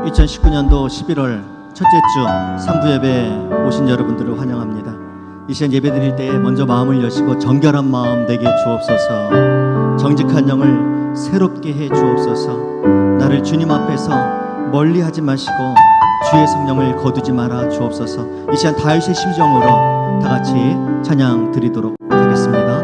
2019년도 11월 첫째 주 3부 예배 오신 여러분들을 환영합니다. 이 시간 예배 드릴 때에 먼저 마음을 여시고 정결한 마음 내게 주옵소서. 정직한 영을 새롭게 해 주옵소서. 나를 주님 앞에서 멀리하지 마시고 주의 성령을 거두지 말아 주옵소서. 이 시간 다윗의 심정으로 다 같이 찬양 드리도록 하겠습니다.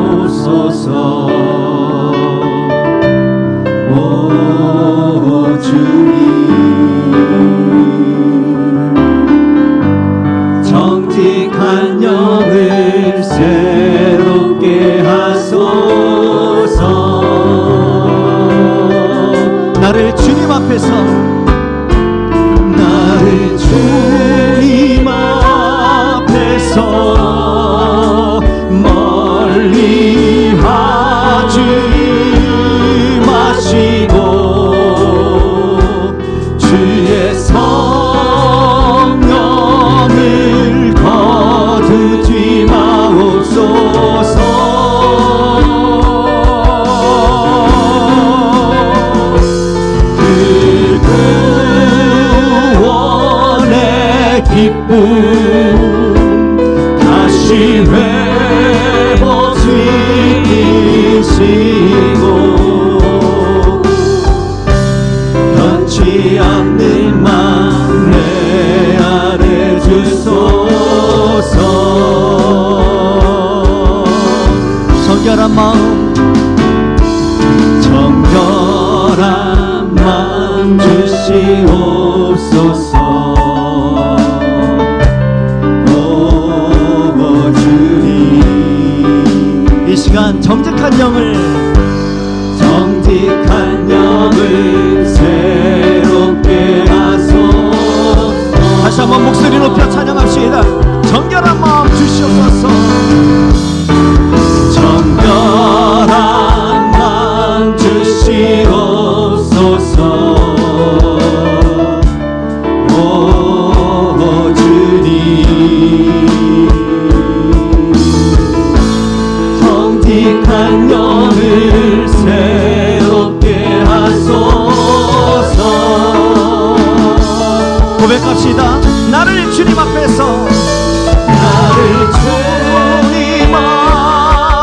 주시옵소서. 오 주님, 정직한 영을 새롭게 하소서. 나를 주님 앞에서 주님 앞에서 멀리 하지 마시고 주의 성령을 거두지 마옵소서. 그 구원의 기쁨 다시 회복시키시고 변치 않는 맘 내 안에 주소서. 정결한 마음 주시옵소서. 이 시간 정직한 영을 새롭게 하소서. 다시 한번 목소리 높여 찬양합시다. 정결한 마음 주시옵소서. 정결한 마음 주시옵소서. 오 주님, 정직한 영을 새롭게 하소서. 고백합시다. 나를 주님 앞에서 주님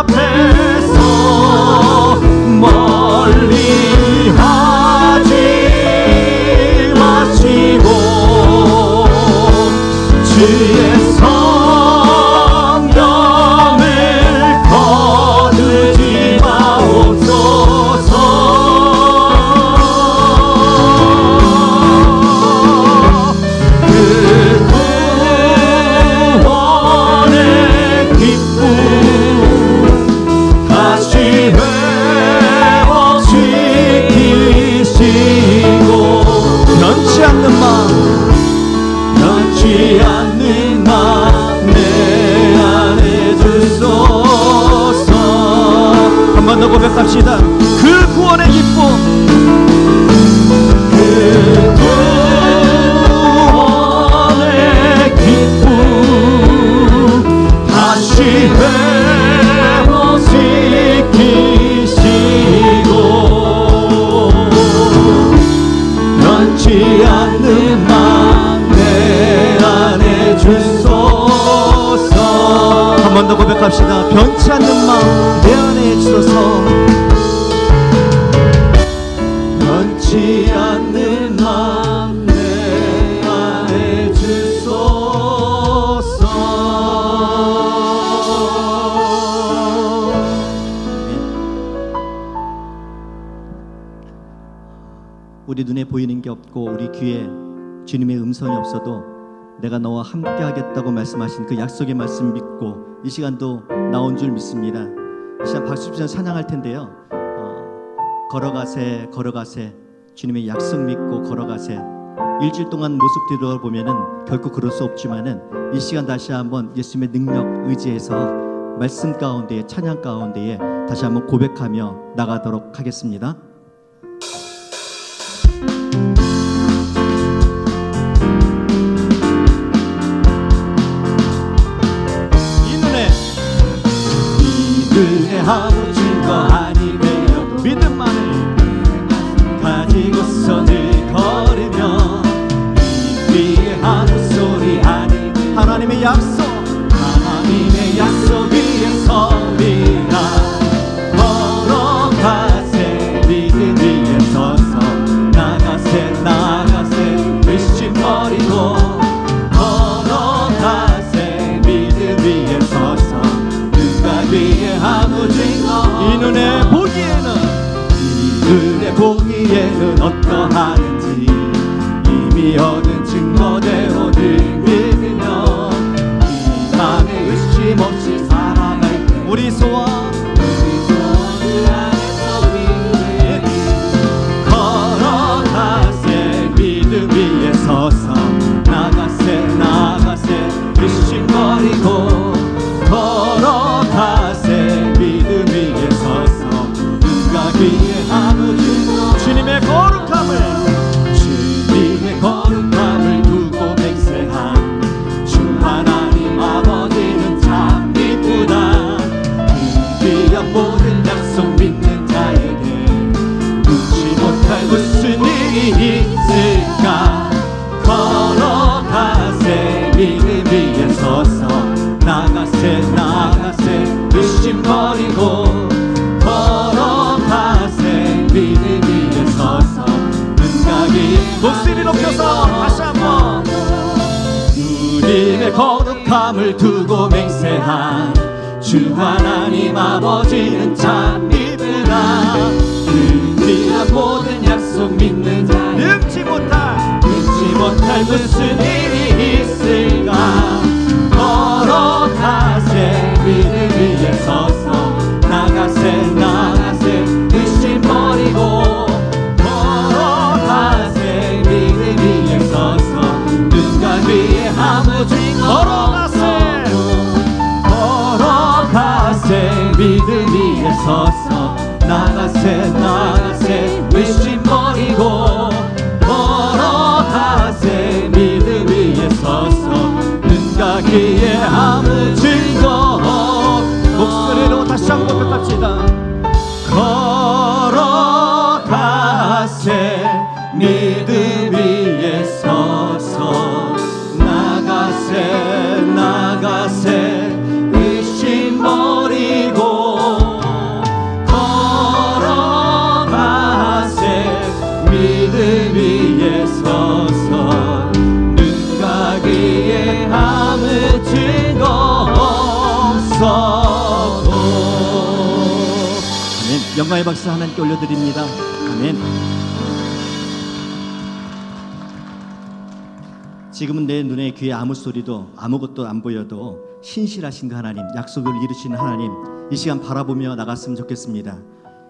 앞에서 멀리 하지 마시고 주의 성령을 거두지 마옵소서. 그 구원의 기쁨 다시 회복시키시고 변치 않는 마음 내 안에 주소서. 한 번 더 고백합시다. 그 구원의 기쁨 구원의 기쁨 다시 회복시키시고 변치 않는 맘 내 안에 주소서. 한 번 더 고백합시다. 변치 않는 마음 내 안에 주소서. 변치 않는 맘 내 안에 주소서. 우리 눈에 보이는 게 없고 우리 귀에 주님의 음성이 없어도 내가 너와 함께 하겠다고 말씀하신 그 약속의 말씀 믿고 이 시간도 나온 줄 믿습니다. 이 시간 박수 치면서 찬양할 텐데요. 걸어가세 걸어가세 주님의 약속 믿고 걸어가세. 일주일 동안 모습 뒤돌아보면은 결코 그럴 수 없지만은 이 시간 다시 한번 예수님의 능력 의지해서 말씀 가운데에 찬양 가운데에 다시 한번 고백하며 나가도록 하겠습니다. 아무 증거 아니 되어도 믿음만을 가지고서 늘 걸으며 이 위에 아무 소리 아니 하나님의 약속 하나님의 약속 위에 서리라 걸어가세 믿음 위에 서서 나가세 나가세 의심 버리고 걸어가세 믿음 위에 서서 누가 위에 아무 증거 이 눈에 보기에는 이 눈에 보기에는 어떠하는지 이미 얻은 증거대로 늘 믿으며 이 맘에 의심 없이 살아갈 때 우리 소원 우리 소원을 안에서 믿으니 걸어가세 믿음 위에 서서 나가세 나가세 의심 버리고 걸어가세 믿음 위에 서서 누가 위에 아무 증거 주님의 거룩함을 주님의 거룩함을 두고 맹세한 주 하나님 아버지는 참 이쁘다 그 귀한 모든 약속 믿는 자에게 눈치 못할 무슨 일이 있을까 걸어가세 믿음 위에 서서 나가세 나가세 의심 버리고 걸어가세 믿음 위에 서서 눈가기 목소리 높여서 다시 한번 주님의 거룩함을 두고 맹세한 주 하나님 아버지는 참 이쁘다 그 귀한 모든 약속 믿는 자에게 능치 못할 잊지 못할 무슨 일이 있을까 걸어가세 믿음 위에 서서 나가세 나가세 의심 버리고 걸어가세 믿음 위에 서서 누가 위에 아무 증거 걸어가세 믿음 위에 서서 나가세 나가세 의심 버리고 걸어가세 믿음 위에 서서 눈 가기에 아무 증거 목소리로 다시 한번 고백합시다. 걸어가세 믿음 위에 서서 나가세 나가세 의심 버리고 걸어가세 믿음 위에 서서 눈 가기에 아무 증거 없어도 아멘. 영광의 박수 하나님께 올려드립니다. 아멘. 지금은 내 눈에 귀에 아무 소리도 아무것도 안 보여도 신실하신 그 하나님, 약속을 이루시는 하나님, 이 시간 바라보며 나갔으면 좋겠습니다.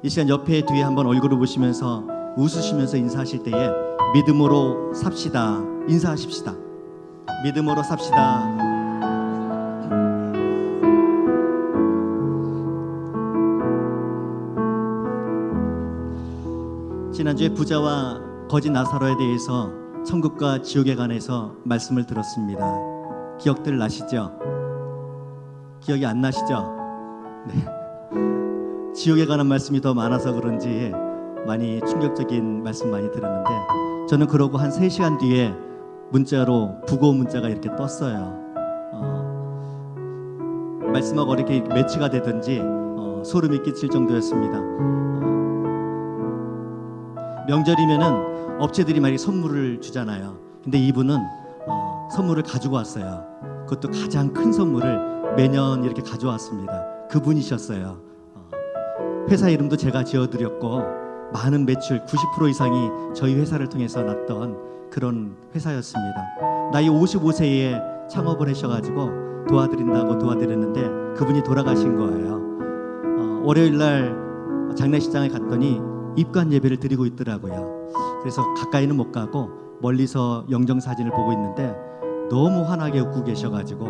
이 시간 옆에 뒤에 한번 얼굴을 보시면서 웃으시면서 인사하실 때에 믿음으로 삽시다, 인사하십시다. 믿음으로 삽시다. 지난주에 부자와 거지 나사로에 대해서 천국과 지옥에 관해서 말씀을 들었습니다. 기억들 나시죠? 기억이 안 나시죠? 네. 지옥에 관한 말씀이 더 많아서 그런지 많이 충격적인 말씀 많이 들었는데, 저는 그러고 한 3시간 뒤에 문자로 부고 문자가 이렇게 떴어요. 말씀하고 이렇게 매치가 되든지 소름이 끼칠 정도였습니다. 명절이면은 업체들이 만약에 선물을 주잖아요. 근데 이분은 선물을 가지고 왔어요. 그것도 가장 큰 선물을 매년 이렇게 가져왔습니다. 그분이셨어요. 회사 이름도 제가 지어드렸고 많은 매출 90% 이상이 저희 회사를 통해서 났던 그런 회사였습니다. 나이 55세에 창업을 하셔가지고 도와드린다고 도와드렸는데 그분이 돌아가신 거예요. 월요일날 장례식장에 갔더니 입관 예배를 드리고 있더라고요. 그래서 가까이는 못 가고 멀리서 영정사진을 보고 있는데 너무 환하게 웃고 계셔가지고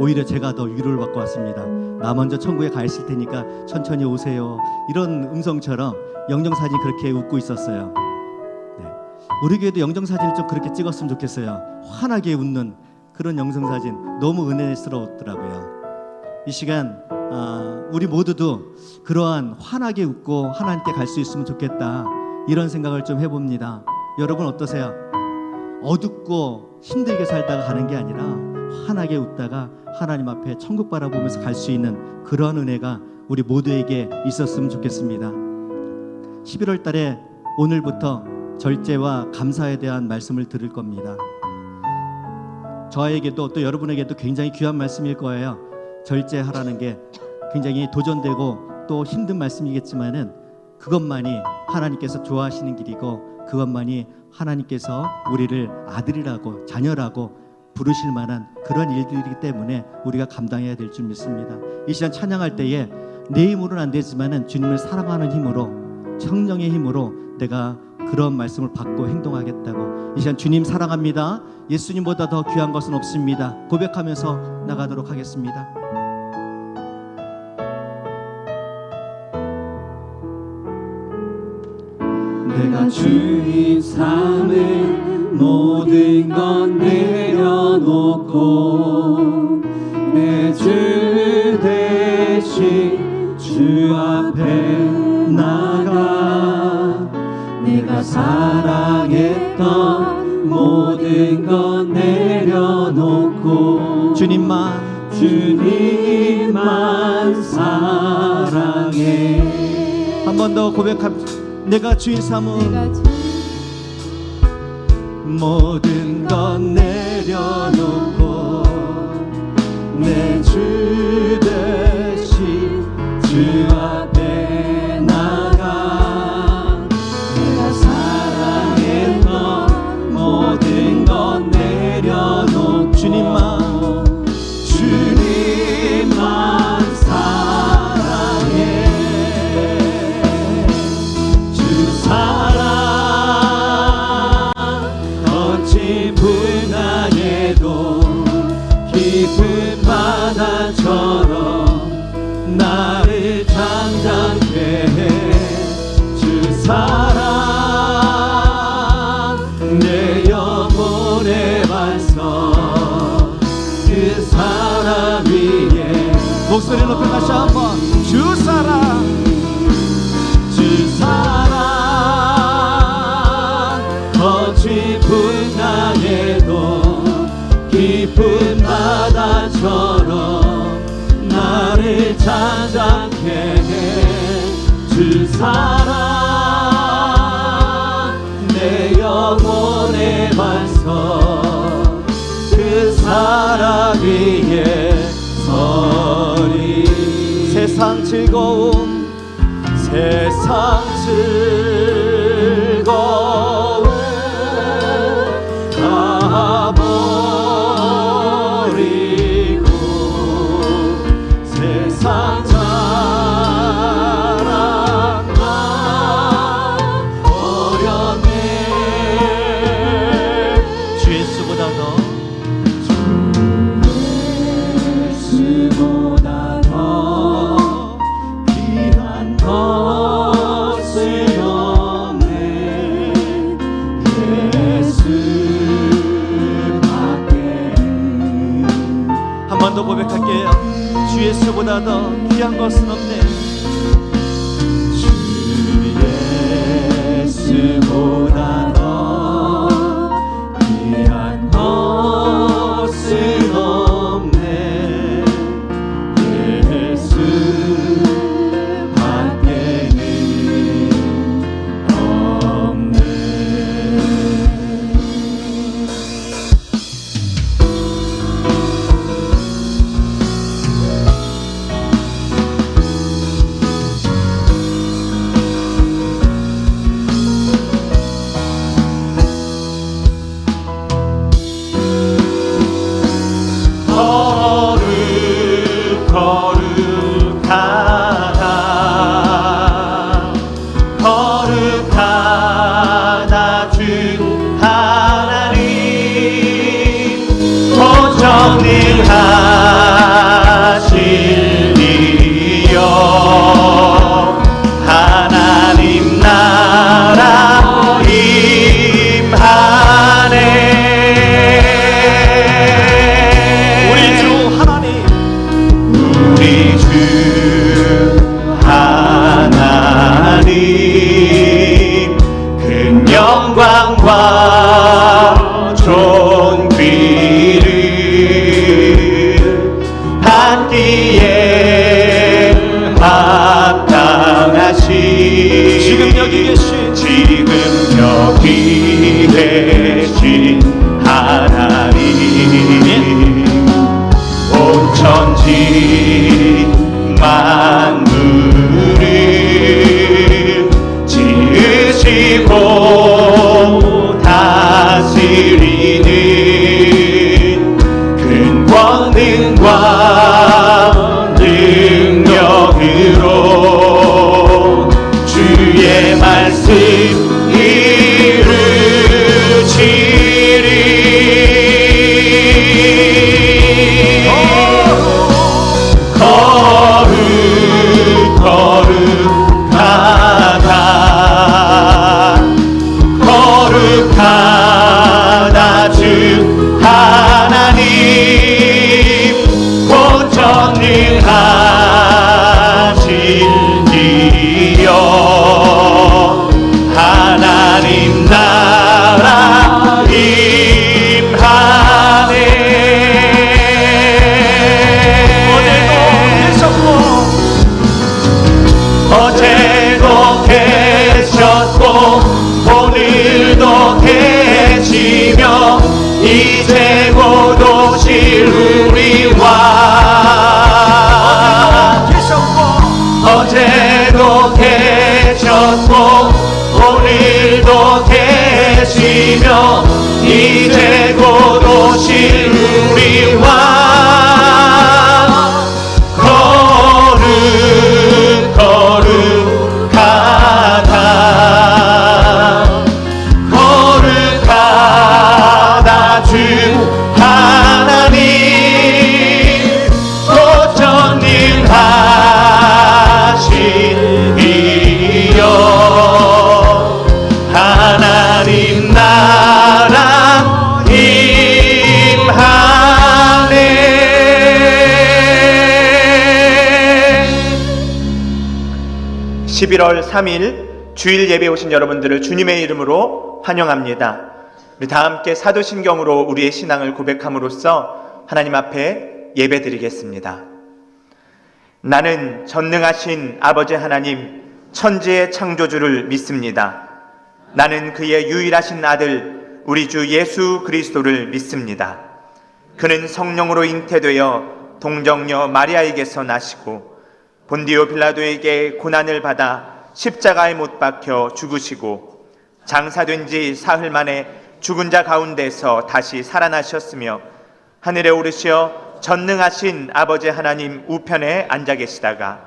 오히려 제가 더 위로를 받고 왔습니다. 나 먼저 천국에 가 있을 테니까 천천히 오세요, 이런 음성처럼 영정사진 그렇게 웃고 있었어요. 네. 우리 교회도 영정사진을 좀 그렇게 찍었으면 좋겠어요. 환하게 웃는 그런 영상사진 너무 은혜스러웠더라고요. 이 시간 우리 모두도 그러한 환하게 웃고 하나님께 갈 수 있으면 좋겠다, 이런 생각을 좀 해봅니다. 여러분 어떠세요? 어둡고 힘들게 살다가 가는 게 아니라 환하게 웃다가 하나님 앞에 천국 바라보면서 갈 수 있는 그런 은혜가 우리 모두에게 있었으면 좋겠습니다. 11월 달에 오늘부터 절제와 감사에 대한 말씀을 들을 겁니다. 저에게도 또 여러분에게도 굉장히 귀한 말씀일 거예요. 절제하라는 게 굉장히 도전되고 또 힘든 말씀이겠지만은 그것만이 하나님께서 좋아하시는 길이고, 그것만이 하나님께서 우리를 아들이라고 자녀라고 부르실 만한 그런 일들이기 때문에 우리가 감당해야 될 줄 믿습니다. 이 시간 찬양할 때에 내 힘으로는 안 되지만은 주님을 사랑하는 힘으로, 성령의 힘으로 내가 그런 말씀을 받고 행동하겠다고, 이 시간 주님 사랑합니다, 예수님보다 더 귀한 것은 없습니다 고백하면서 나가도록 하겠습니다. 내가 주인 삼을 모든 건 내려놓고 내 주 대신 주 앞에 나가 내가 사랑했던 모든 건 내려놓고 주님만 사랑해. 한 번 더 고백합니다. 내가 주인 삼은 모든 건 내려놓고 내 주 대신 주 앞에 나가 내가 사랑했던 모든 건 내려놓고 주님만 사랑해. 사랑 거친 풍랑에도 깊은 바다처럼 나를 잠잠케 해. 주 사랑 내 영혼의 반석, 그 사랑 위에 목소리 높여 다시 한번 주 사랑 거친 풍랑에도 깊은 바다처럼 나를 잠잠케 해. 주 사랑 내 영혼의 반석, 그 사랑 위에 서리. 세상 즐거움 세상 즐거움 다 버리고 세상 자랑만 버렸네. 주 예수보다 더 귀한 것을 없네. 예수밖에. 한 번 더 고백할게요. 주 예수보다 더 귀한 것은 없네. 주 예수보다 더 귀한 것은 없네. 영광과 존귀를 받기에 합당하신 지금 여기 계신 하나님, 온 천지 만물을 지으시고 다스리는 큰 권능과 능력으로 주의 말씀 이루시리. 거룩하다 주 하나님, 온 전능하신 이여 하나님 나라 임하네. 어제도 계셨고 오늘도 계시며 이제 곧 오실 우리와 어제도 계셨고 오늘도 계시며 이제 곧 오실 우리와 거룩하다 주 하나님, 곧 전능하신 이여 하나님 나라 임하네. 11월 3일 주일 예배 오신 여러분들을 주님의 이름으로 환영합니다. 우리 다 함께 사도신경으로 우리의 신앙을 고백함으로써 하나님 앞에 예배드리겠습니다. 나는 전능하신 아버지 하나님, 천지의 창조주를 믿습니다. 나는 그의 유일하신 아들 우리 주 예수 그리스도를 믿습니다. 그는 성령으로 잉태되어 동정녀 마리아에게서 나시고 본디오 빌라도에게 고난을 받아 십자가에 못 박혀 죽으시고 장사된 지 사흘 만에 죽은 자 가운데서 다시 살아나셨으며 하늘에 오르시어 전능하신 아버지 하나님 우편에 앉아 계시다가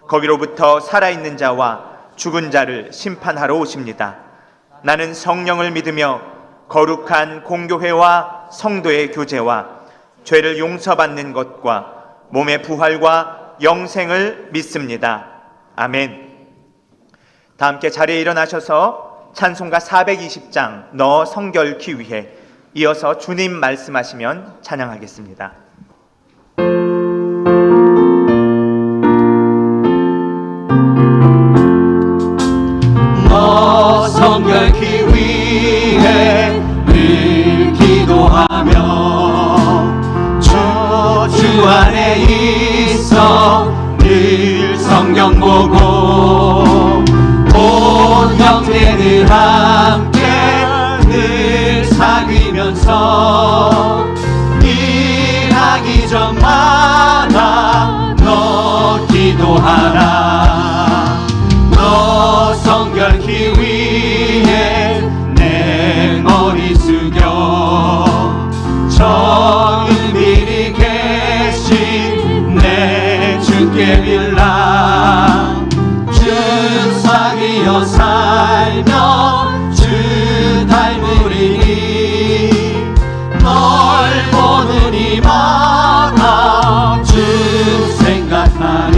거기로부터 살아있는 자와 죽은 자를 심판하러 오십니다. 나는 성령을 믿으며 거룩한 공교회와 성도의 교제와 죄를 용서받는 것과 몸의 부활과 영생을 믿습니다. 아멘. 다 함께 자리에 일어나셔서 찬송가 420장 너 성결케 위해 이어서 주님 말씀하시면 찬양하겠습니다. 너 성결케 위해 늘 기도하며 주 안에 있어 늘 성경 보고 온 형제들 함께 늘 사귀면서 일하기 전마다 너 기도하라. 너 성결케 위해 내 머리 숙여 정은밀히 계신 내 주께 빌라. 주 사귀어 살며 주 닮으리니 널 보는 이마다 주 생각나리.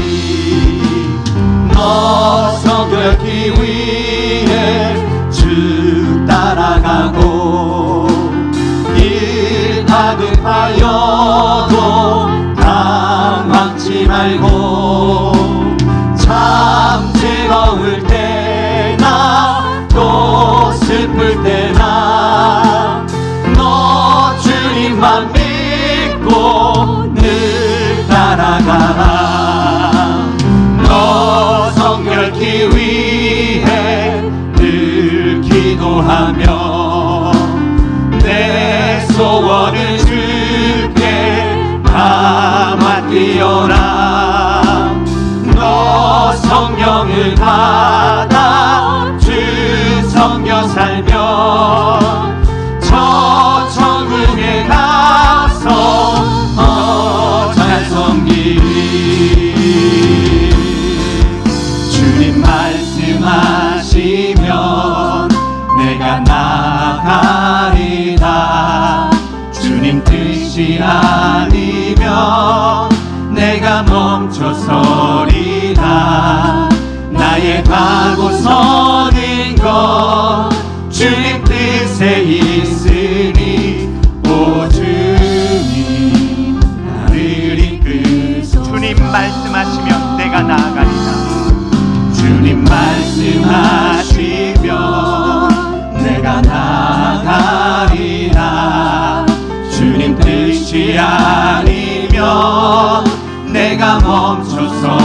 기도하며 내 소원을 주께 담아띄어라. 너 성령을 받아 주 섬겨 살며 저 천국에 가서 더 잘 섬기리. 주님 말씀하시면 내가 나가리라. 주님 뜻이 아니면 내가 멈춰서리라. 나의 가고 서는 것 주님 뜻에 있으니 오 주님 나를 이끄소서. 주님 말씀하시면 내가 나아가리라. 주님 말씀하시면 내가 나가리라. 주님 뜻이 아니면 내가 멈춰서리라.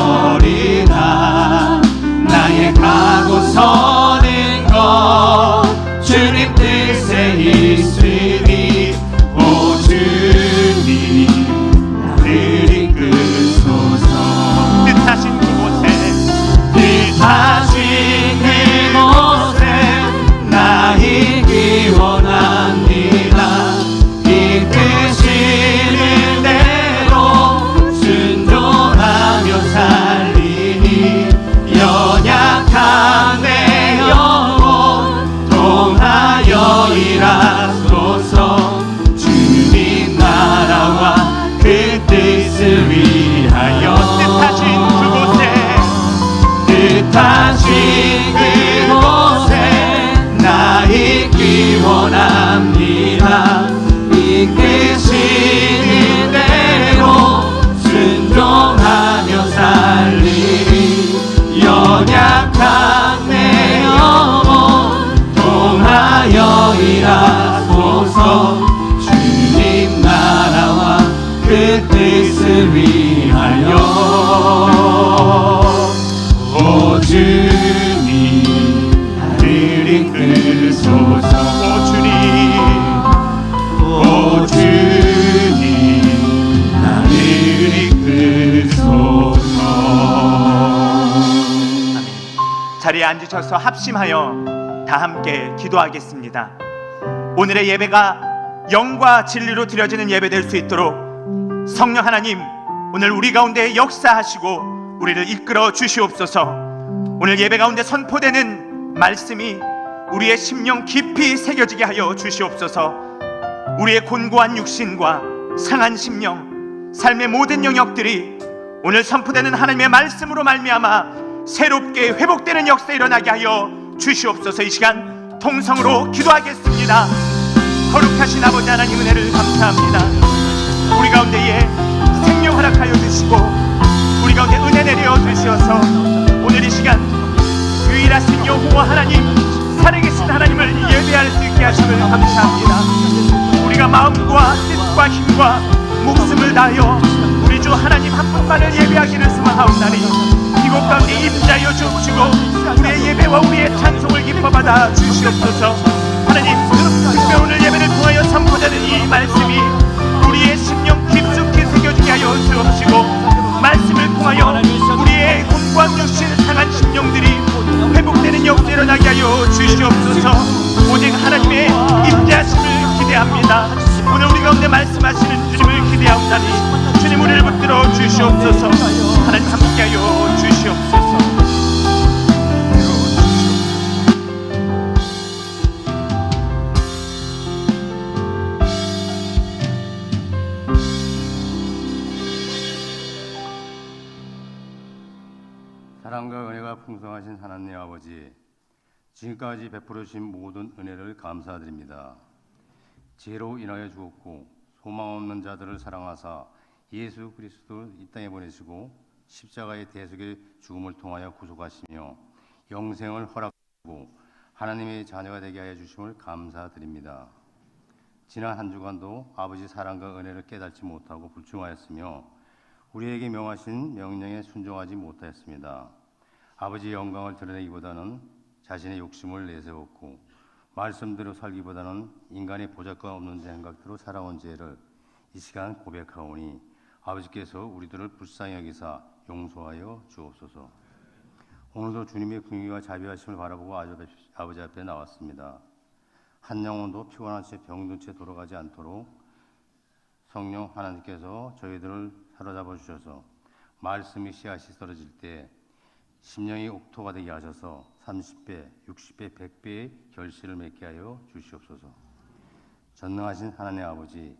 나의 가고 서는 것 주님 뜻에 있으니 오 주님 나를 이끄소서. 뜻하신 그곳에 뜻하신 그곳에 나 있기 원합니다. 이끄시는 대로 순종하며 살리니 연약한 내 영혼 통하여 일하소서. 주님 나라와 그 뜻을 위하여 뜻하신 그곳에 뜻하신 그곳에 나 있기 원합니다. 이끄시는 대로 순종하며 살리니 연약한 내 영혼 통하여 일하소서. 주님 나라와 그 뜻을 위하여 오 주님 나를 이끄소서. 오 주님 오 주님 나를 이끄소서. 자리에 앉으셔서 합심하여 다 함께 기도하겠습니다. 오늘의 예배가 영과 진리로 드려지는 예배 될 수 있도록 성령 하나님 오늘 우리 가운데 역사하시고 우리를 이끌어 주시옵소서. 오늘 예배 가운데 선포되는 말씀이 우리의 심령 깊이 새겨지게 하여 주시옵소서. 우리의 곤고한 육신과 상한 심령, 삶의 모든 영역들이 오늘 선포되는 하나님의 말씀으로 말미암아 새롭게 회복되는 역사 일어나게 하여 주시옵소서. 이 시간 통성으로 기도하겠습니다. 거룩하신 아버지 하나님 은혜를 감사합니다. 우리 가운데에 생명 허락하여 주시고 우리 가운데 은혜 내려 주시어서 오늘 이 시간 유일하신 여호와 하나님, 살아계신 하나님을 예배할 수 있게 하심을 감사합니다. 우리가 마음과 뜻과 힘과 목숨을 다하여 우리 주 하나님 한 분만을 예배하기를 소망하옵나니 이곳 가운데 임자여 주시고 우리의 예배와 우리의 찬송을 기뻐받아 주시옵소서. 하나님, 특별 오늘 예배를 통하여 선포되는 이 말씀이 우리의 심령 깊숙이 새겨지게 하여 주옵시고 말씀을 통하여 우리의 곤고한 육신 상한 심령들이 회복되는 역사 일어나게 하여 주시옵소서. 오직 하나님의 임재하심을 기대합니다. 오늘 우리 가운데 말씀하시는 주님을 기대하옵나니 주님 우리를 붙들어 주시옵소서. 하나님 함께하여 주시옵소서. 사랑과 은혜가 풍성하신 하나님 아버지, 지금까지 베풀어 주신 모든 은혜를 감사드립니다. 죄로 인하여 죽었고 소망 없는 자들을 사랑하사 예수 그리스도를 이 땅에 보내시고 십자가의 대속의 죽음을 통하여 구속하시며 영생을 허락하고 하나님의 자녀가 되게 하여 주심을 감사드립니다. 지난 한 주간도 아버지 사랑과 은혜를 깨닫지 못하고 불충하였으며 우리에게 명하신 명령에 순종하지 못하였습니다. 아버지의 영광을 드러내기보다는 자신의 욕심을 내세웠고 말씀대로 살기보다는 인간의 보잘것 없는 생각대로 살아온 죄를 이 시간 고백하오니 아버지께서 우리들을 불쌍히 여기사 용서하여 주옵소서. 오늘도 주님의 긍휼과 자비하심을 바라보고 아버지 앞에 나왔습니다. 한 영혼도 피곤한 채 병든 채 돌아가지 않도록 성령 하나님께서 저희들을 사로잡아 주셔서 말씀이 씨앗이 떨어질 때 심령이 옥토가 되게 하셔서 30배, 60배, 100배의 결실을 맺게 하여 주시옵소서. 전능하신 하나님 아버지,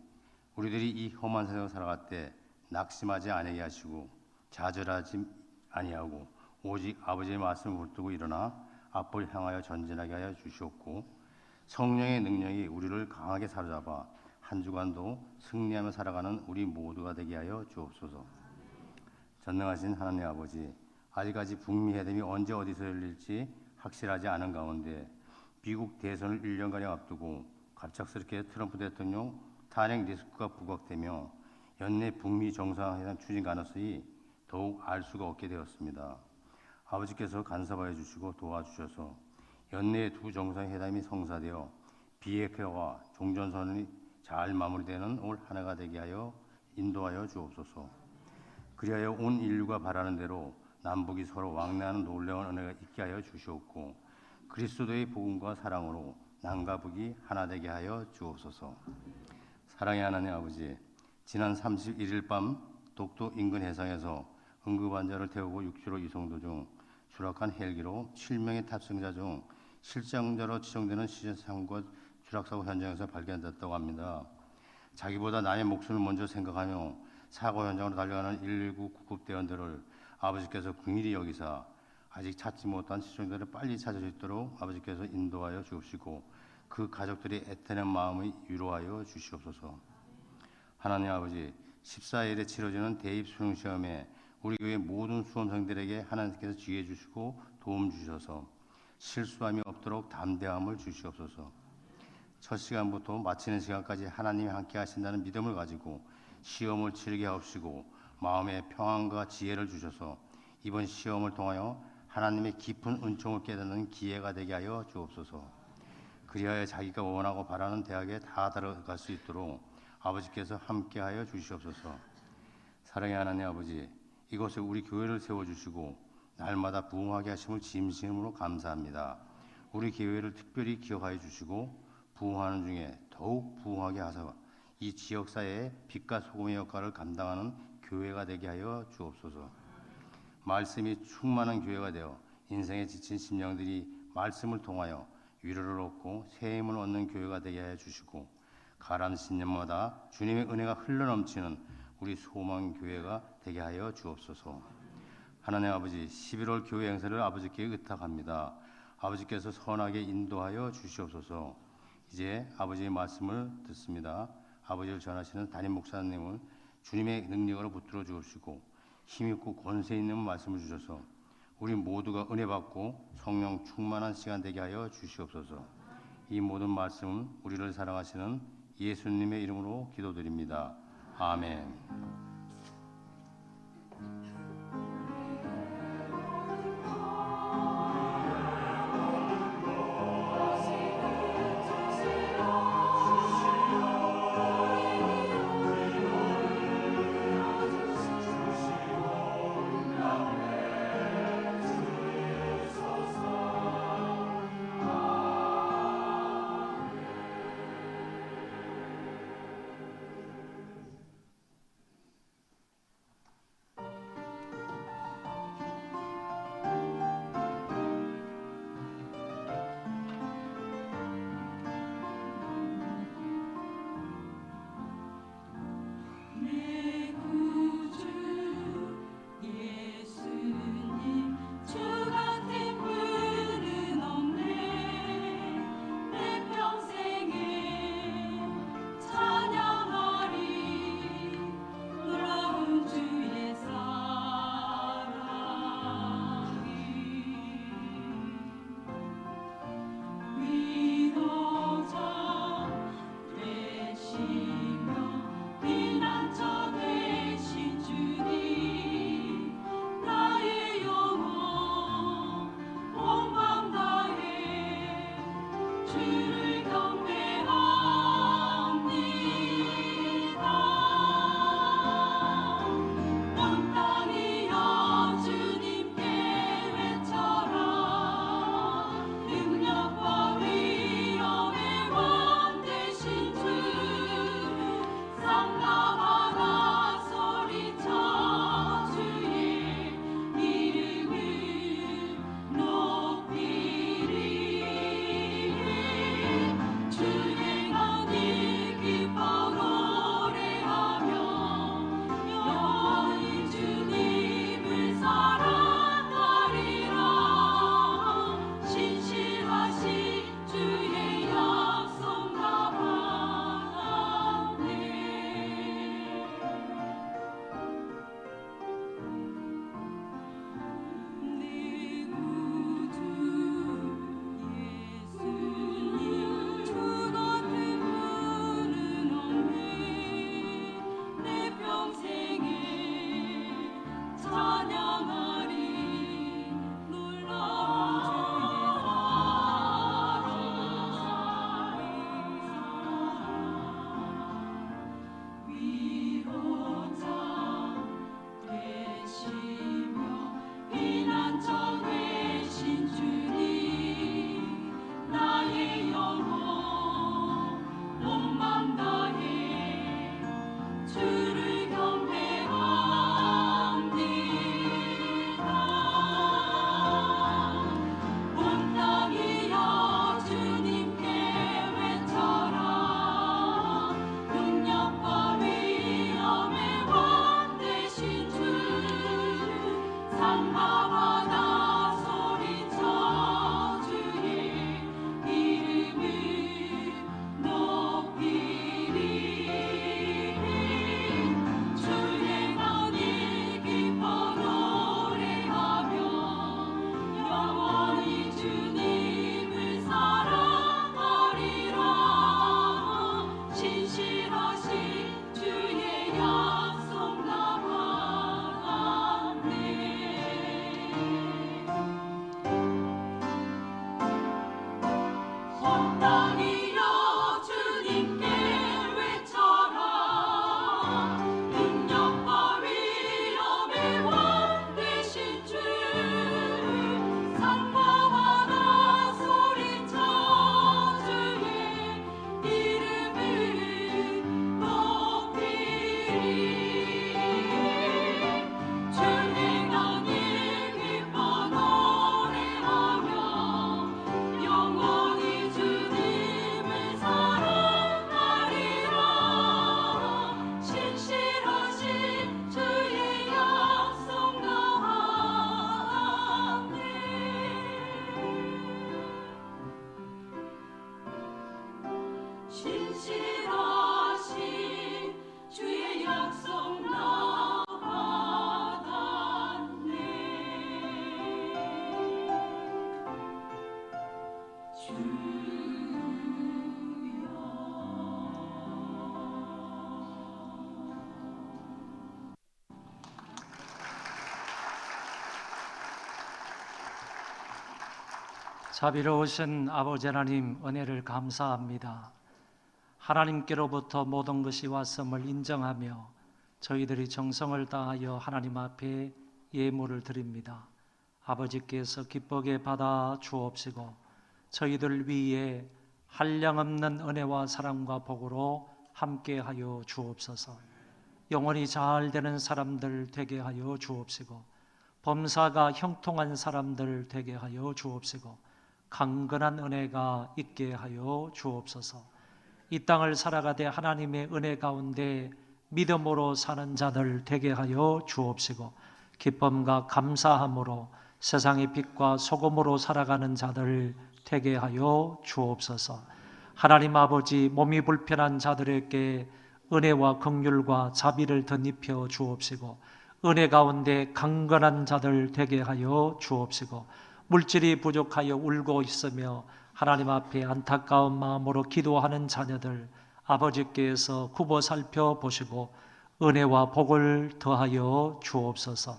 우리들이 이 험한 세상을 살아갈 때 낙심하지 아니하게 하시고 좌절하지 아니하고 오직 아버지의 말씀을 붙들고 일어나 앞을 향하여 전진하게 하여 주시옵고 성령의 능력이 우리를 강하게 사로잡아 한 주간도 승리하며 살아가는 우리 모두가 되게 하여 주옵소서. 전능하신 하나님 아버지, 아직까지 북미 회담이 언제 어디서 열릴지 확실하지 않은 가운데 미국 대선을 1년가량 앞두고 갑작스럽게 트럼프 대통령 탄핵 리스크가 부각되며 연내 북미 정상회담 추진 가능성이 더욱 알 수가 없게 되었습니다. 아버지께서 간섭하여 주시고 도와주셔서 연내에 두 정상회담이 성사되어 비핵화와 종전선언이 잘 마무리되는 올 한 해가 되게 하여 인도하여 주옵소서. 그리하여 온 인류가 바라는 대로 남북이 서로 왕래하는 놀라운 은혜가 있게 하여 주시옵고 그리스도의 복음과 사랑으로 남과 북이 하나 되게 하여 주옵소서. 사랑의 하나님 아버지, 지난 31일 밤 독도 인근 해상에서 응급환자를 태우고 육지로 이송 도중 추락한 헬기로 7명의 탑승자 중 실종자로 추정되는 시신상과 추락사고 현장에서 발견됐다고 합니다. 자기보다 남의 목숨을 먼저 생각하며 사고 현장으로 달려가는 119 구급대원들을 아버지께서 긍휼히 여기사 아직 찾지 못한 시종자를 빨리 찾을 수 있도록 아버지께서 인도하여 주옵시고 그 가족들이 애타는 마음을 위로하여 주시옵소서. 하나님 아버지, 14일에 치러지는 대입 수능시험에 우리 교회 모든 수험생들에게 하나님께서 지혜 주시고 도움 주셔서 실수함이 없도록 담대함을 주시옵소서. 첫 시간부터 마치는 시간까지 하나님이 함께 하신다는 믿음을 가지고 시험을 치르게 하옵시고 마음의 평안과 지혜를 주셔서 이번 시험을 통하여 하나님의 깊은 은총을 깨닫는 기회가 되게 하여 주옵소서. 그리하여 자기가 원하고 바라는 대학에 다 들어갈 수 있도록 아버지께서 함께하여 주시옵소서. 사랑의 하나님 아버지, 이곳에 우리 교회를 세워주시고 날마다 부흥하게 하심을 진심으로 감사합니다. 우리 교회를 특별히 기억하여 주시고 부흥하는 중에 더욱 부흥하게 하사 이 지역사회의 빛과 소금의 역할을 감당하는 교회가 되게 하여 주옵소서. 말씀이 충만한 교회가 되어 인생에 지친 심령들이 말씀을 통하여 위로를 얻고 새 힘을 얻는 교회가 되게 하여 주시고 가라앉은 신년마다 주님의 은혜가 흘러넘치는 우리 소망교회가 되게 하여 주옵소서. 하나님 아버지, 11월 교회 행사를 아버지께 의탁합니다. 아버지께서 선하게 인도하여 주시옵소서. 이제 아버지의 말씀을 듣습니다. 아버지를 전하시는 담임 목사님을 주님의 능력으로 붙들어 주옵시고 힘있고 권세 있는 말씀을 주셔서 우리 모두가 은혜 받고 성령 충만한 시간 되게 하여 주시옵소서. 이 모든 말씀은 우리를 사랑하시는 예수님의 이름으로 기도드립니다. 아멘. 신실하신 주의 약속 나 받았네. 자비로우신 아버지 하나님, 은혜를 감사합니다. 하나님께로부터 모든 것이 왔음을 인정하며 저희들이 정성을 다하여 하나님 앞에 예물을 드립니다. 아버지께서 기쁘게 받아 주옵시고 저희들 위에 한량없는 은혜와 사랑과 복으로 함께하여 주옵소서. 영혼이 잘 되는 사람들 되게 하여 주옵시고 범사가 형통한 사람들 되게 하여 주옵시고 강건한 은혜가 있게 하여 주옵소서. 이 땅을 살아가되 하나님의 은혜 가운데 믿음으로 사는 자들 되게 하여 주옵시고 기쁨과 감사함으로 세상의 빛과 소금으로 살아가는 자들 되게 하여 주옵소서. 하나님 아버지, 몸이 불편한 자들에게 은혜와 긍휼과 자비를 덧입혀 주옵시고 은혜 가운데 강건한 자들 되게 하여 주옵시고 물질이 부족하여 울고 있으며 하나님 앞에 안타까운 마음으로 기도하는 자녀들 아버지께서 굽어 살펴보시고 은혜와 복을 더하여 주옵소서.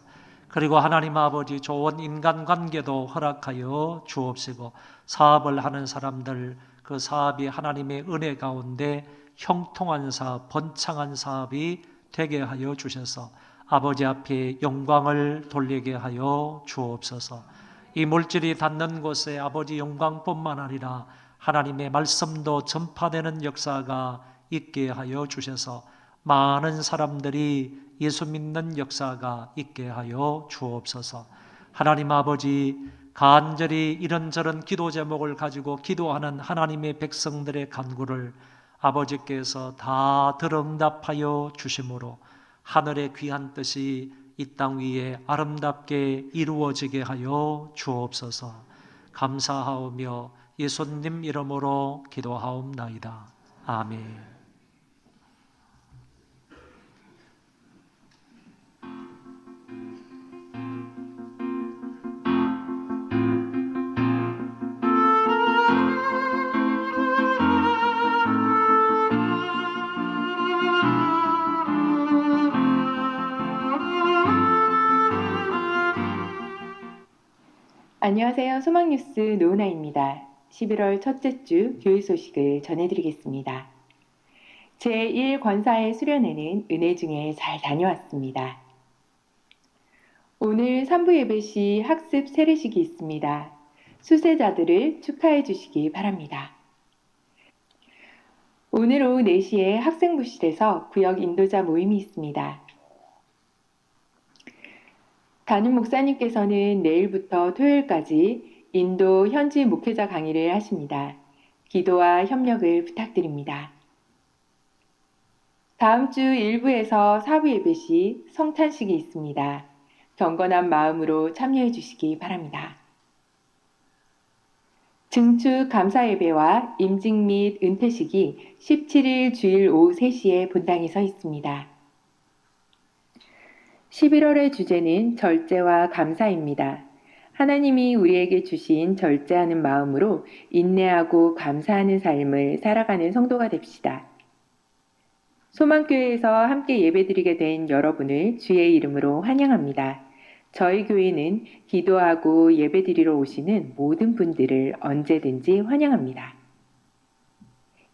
그리고 하나님 아버지, 좋은 인간관계도 허락하여 주옵시고 사업을 하는 사람들 그 사업이 하나님의 은혜 가운데 형통한 사업, 번창한 사업이 되게 하여 주셔서 아버지 앞에 영광을 돌리게 하여 주옵소서. 이 물질이 닿는 곳에 아버지 영광뿐만 아니라 하나님의 말씀도 전파되는 역사가 있게 하여 주셔서 많은 사람들이 예수 믿는 역사가 있게 하여 주옵소서. 하나님 아버지, 간절히 이런저런 기도 제목을 가지고 기도하는 하나님의 백성들의 간구를 아버지께서 다 들응답하여 주심으로 하늘의 귀한 뜻이 이 땅 위에 아름답게 이루어지게 하여 주옵소서. 감사하오며 예수님 이름으로 기도하옵나이다. 아멘. 안녕하세요. 소망뉴스 노은아입니다. 11월 첫째 주 교회 소식을 전해드리겠습니다. 제1권사의 수련회는 은혜 중에 잘 다녀왔습니다. 오늘 3부 예배 시 학습 세례식이 있습니다. 수세자들을 축하해 주시기 바랍니다. 오늘 오후 4시에 학생부실에서 구역 인도자 모임이 있습니다. 담임 목사님께서는 내일부터 토요일까지 인도 현지 목회자 강의를 하십니다. 기도와 협력을 부탁드립니다. 다음 주 1부에서 4부 예배 시 성찬식이 있습니다. 경건한 마음으로 참여해 주시기 바랍니다. 증축 감사 예배와 임직 및 은퇴식이 17일 주일 오후 3시에 본당에서 있습니다. 11월의 주제는 절제와 감사입니다. 하나님이 우리에게 주신 절제하는 마음으로 인내하고 감사하는 삶을 살아가는 성도가 됩시다. 소망교회에서 함께 예배드리게 된 여러분을 주의 이름으로 환영합니다. 저희 교회는 기도하고 예배드리러 오시는 모든 분들을 언제든지 환영합니다.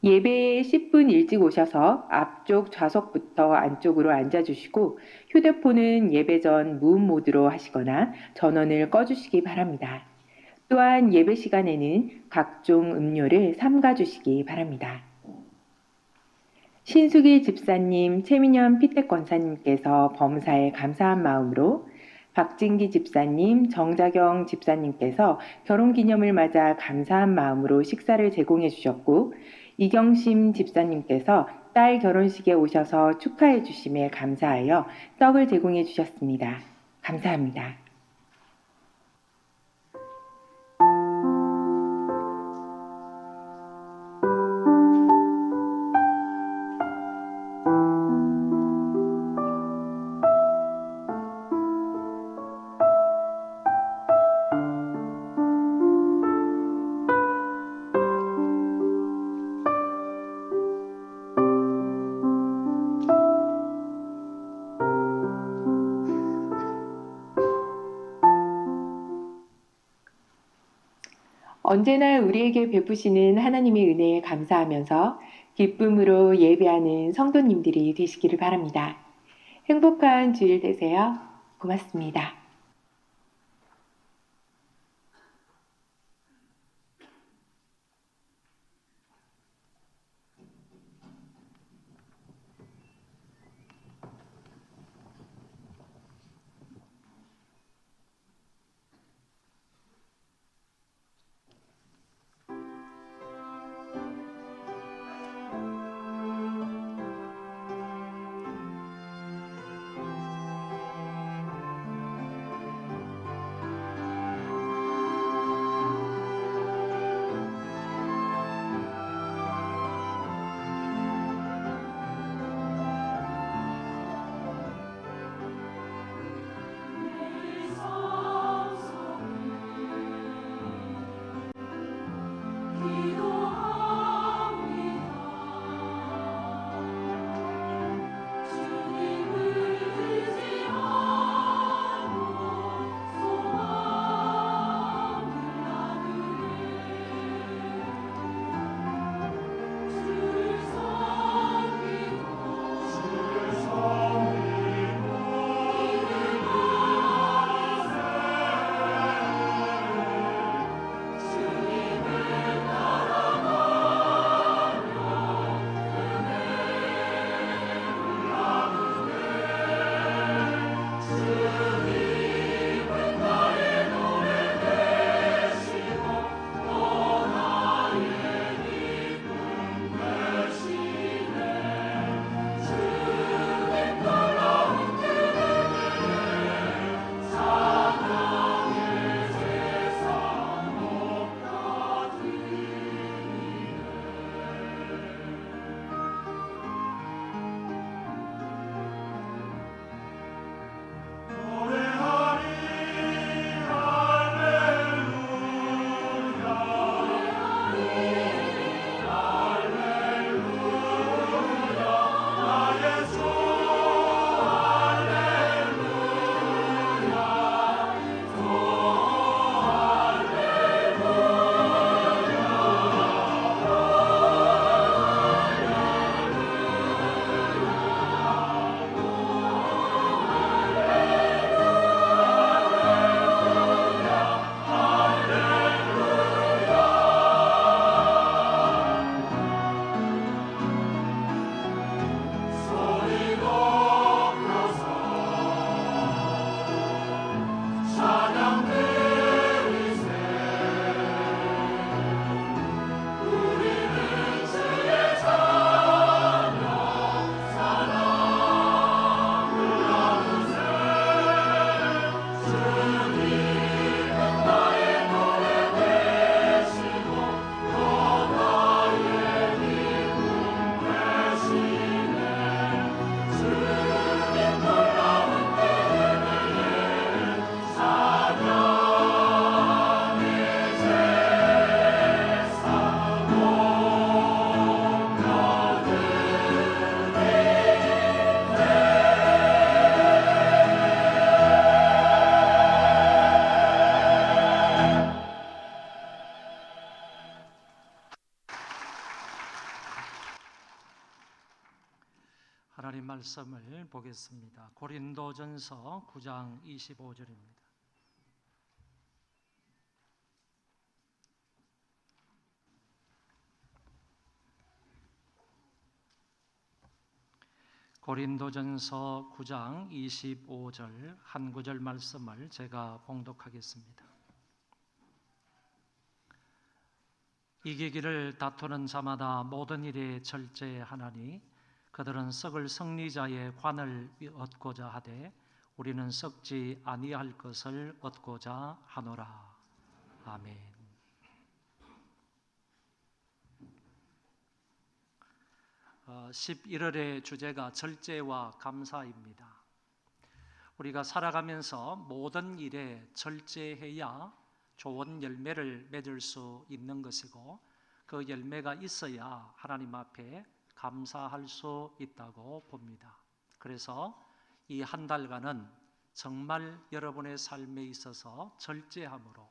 예배에 10분 일찍 오셔서 앞쪽 좌석부터 안쪽으로 앉아주시고 휴대폰은 예배 전 무음 모드로 하시거나 전원을 꺼주시기 바랍니다. 또한 예배 시간에는 각종 음료를 삼가주시기 바랍니다. 신수기 집사님, 최민현 피택 권사님께서 범사에 감사한 마음으로 박진기 집사님, 정자경 집사님께서 결혼기념을 맞아 감사한 마음으로 식사를 제공해 주셨고 이경심 집사님께서 딸 결혼식에 오셔서 축하해 주심에 감사하여 떡을 제공해 주셨습니다. 감사합니다. 언제나 우리에게 베푸시는 하나님의 은혜에 감사하면서 기쁨으로 예배하는 성도님들이 되시기를 바랍니다. 행복한 주일 되세요. 고맙습니다. 하나님 말씀을 보겠습니다. 고린도전서 9장 25절입니다. 고린도전서 9장 25절 한 구절 말씀을 제가 봉독하겠습니다. 이기기를 다투는 자마다 모든 일에 절제하나니 그들은 썩을 승리자의 관을 얻고자 하되 우리는 썩지 아니할 것을 얻고자 하노라. 아멘. 어, 11월의 주제가 절제와 감사입니다. 우리가 살아가면서 모든 일에 절제해야 좋은 열매를 맺을 수 있는 것이고 그 열매가 있어야 하나님 앞에 감사할 수 있다고 봅니다. 그래서 이 한 달간은 정말 여러분의 삶에 있어서 절제함으로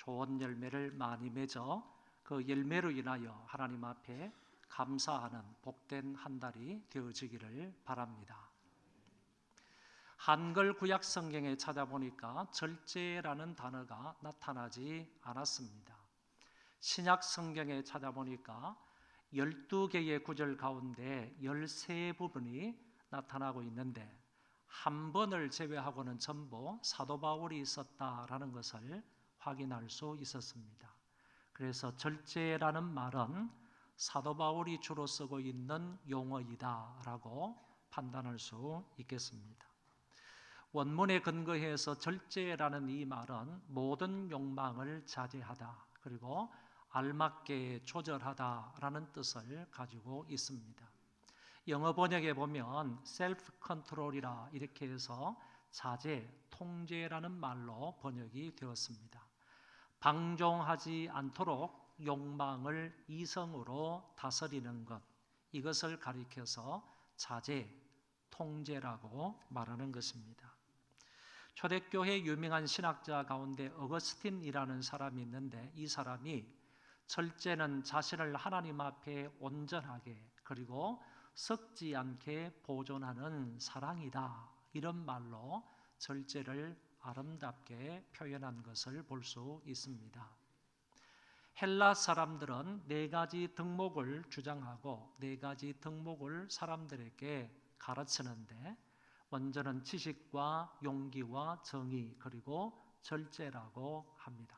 좋은 열매를 많이 맺어 그 열매로 인하여 하나님 앞에 감사하는 복된 한 달이 되어지기를 바랍니다. 한글 구약 성경에 찾아보니까 절제라는 단어가 나타나지 않았습니다. 신약 성경에 찾아보니까 12개의 구절 가운데 13부분이 나타나고 있는데 한 번을 제외하고는 전부 사도 바울이 있었다라는 것을 확인할 수 있었습니다. 그래서 절제라는 말은 사도 바울이 주로 쓰고 있는 용어이다라고 판단할 수 있겠습니다. 원문에 근거해서 절제라는 이 말은 모든 욕망을 자제하다, 그리고 알맞게 조절하다라는 뜻을 가지고 있습니다. 영어 번역에 보면 셀프 컨트롤이라 이렇게 해서 자제, 통제라는 말로 번역이 되었습니다. 방종하지 않도록 욕망을 이성으로 다스리는 것, 이것을 가리켜서 자제, 통제라고 말하는 것입니다. 초대교회 유명한 신학자 가운데 어거스틴이라는 사람이 있는데 이 사람이 절제는 자신을 하나님 앞에 온전하게 그리고 썩지 않게 보존하는 사랑이다, 이런 말로 절제를 아름답게 표현한 것을 볼 수 있습니다. 헬라 사람들은 4가지 덕목을 주장하고 4가지 덕목을 사람들에게 가르치는데 먼저는 지식과 용기와 정의 그리고 절제라고 합니다.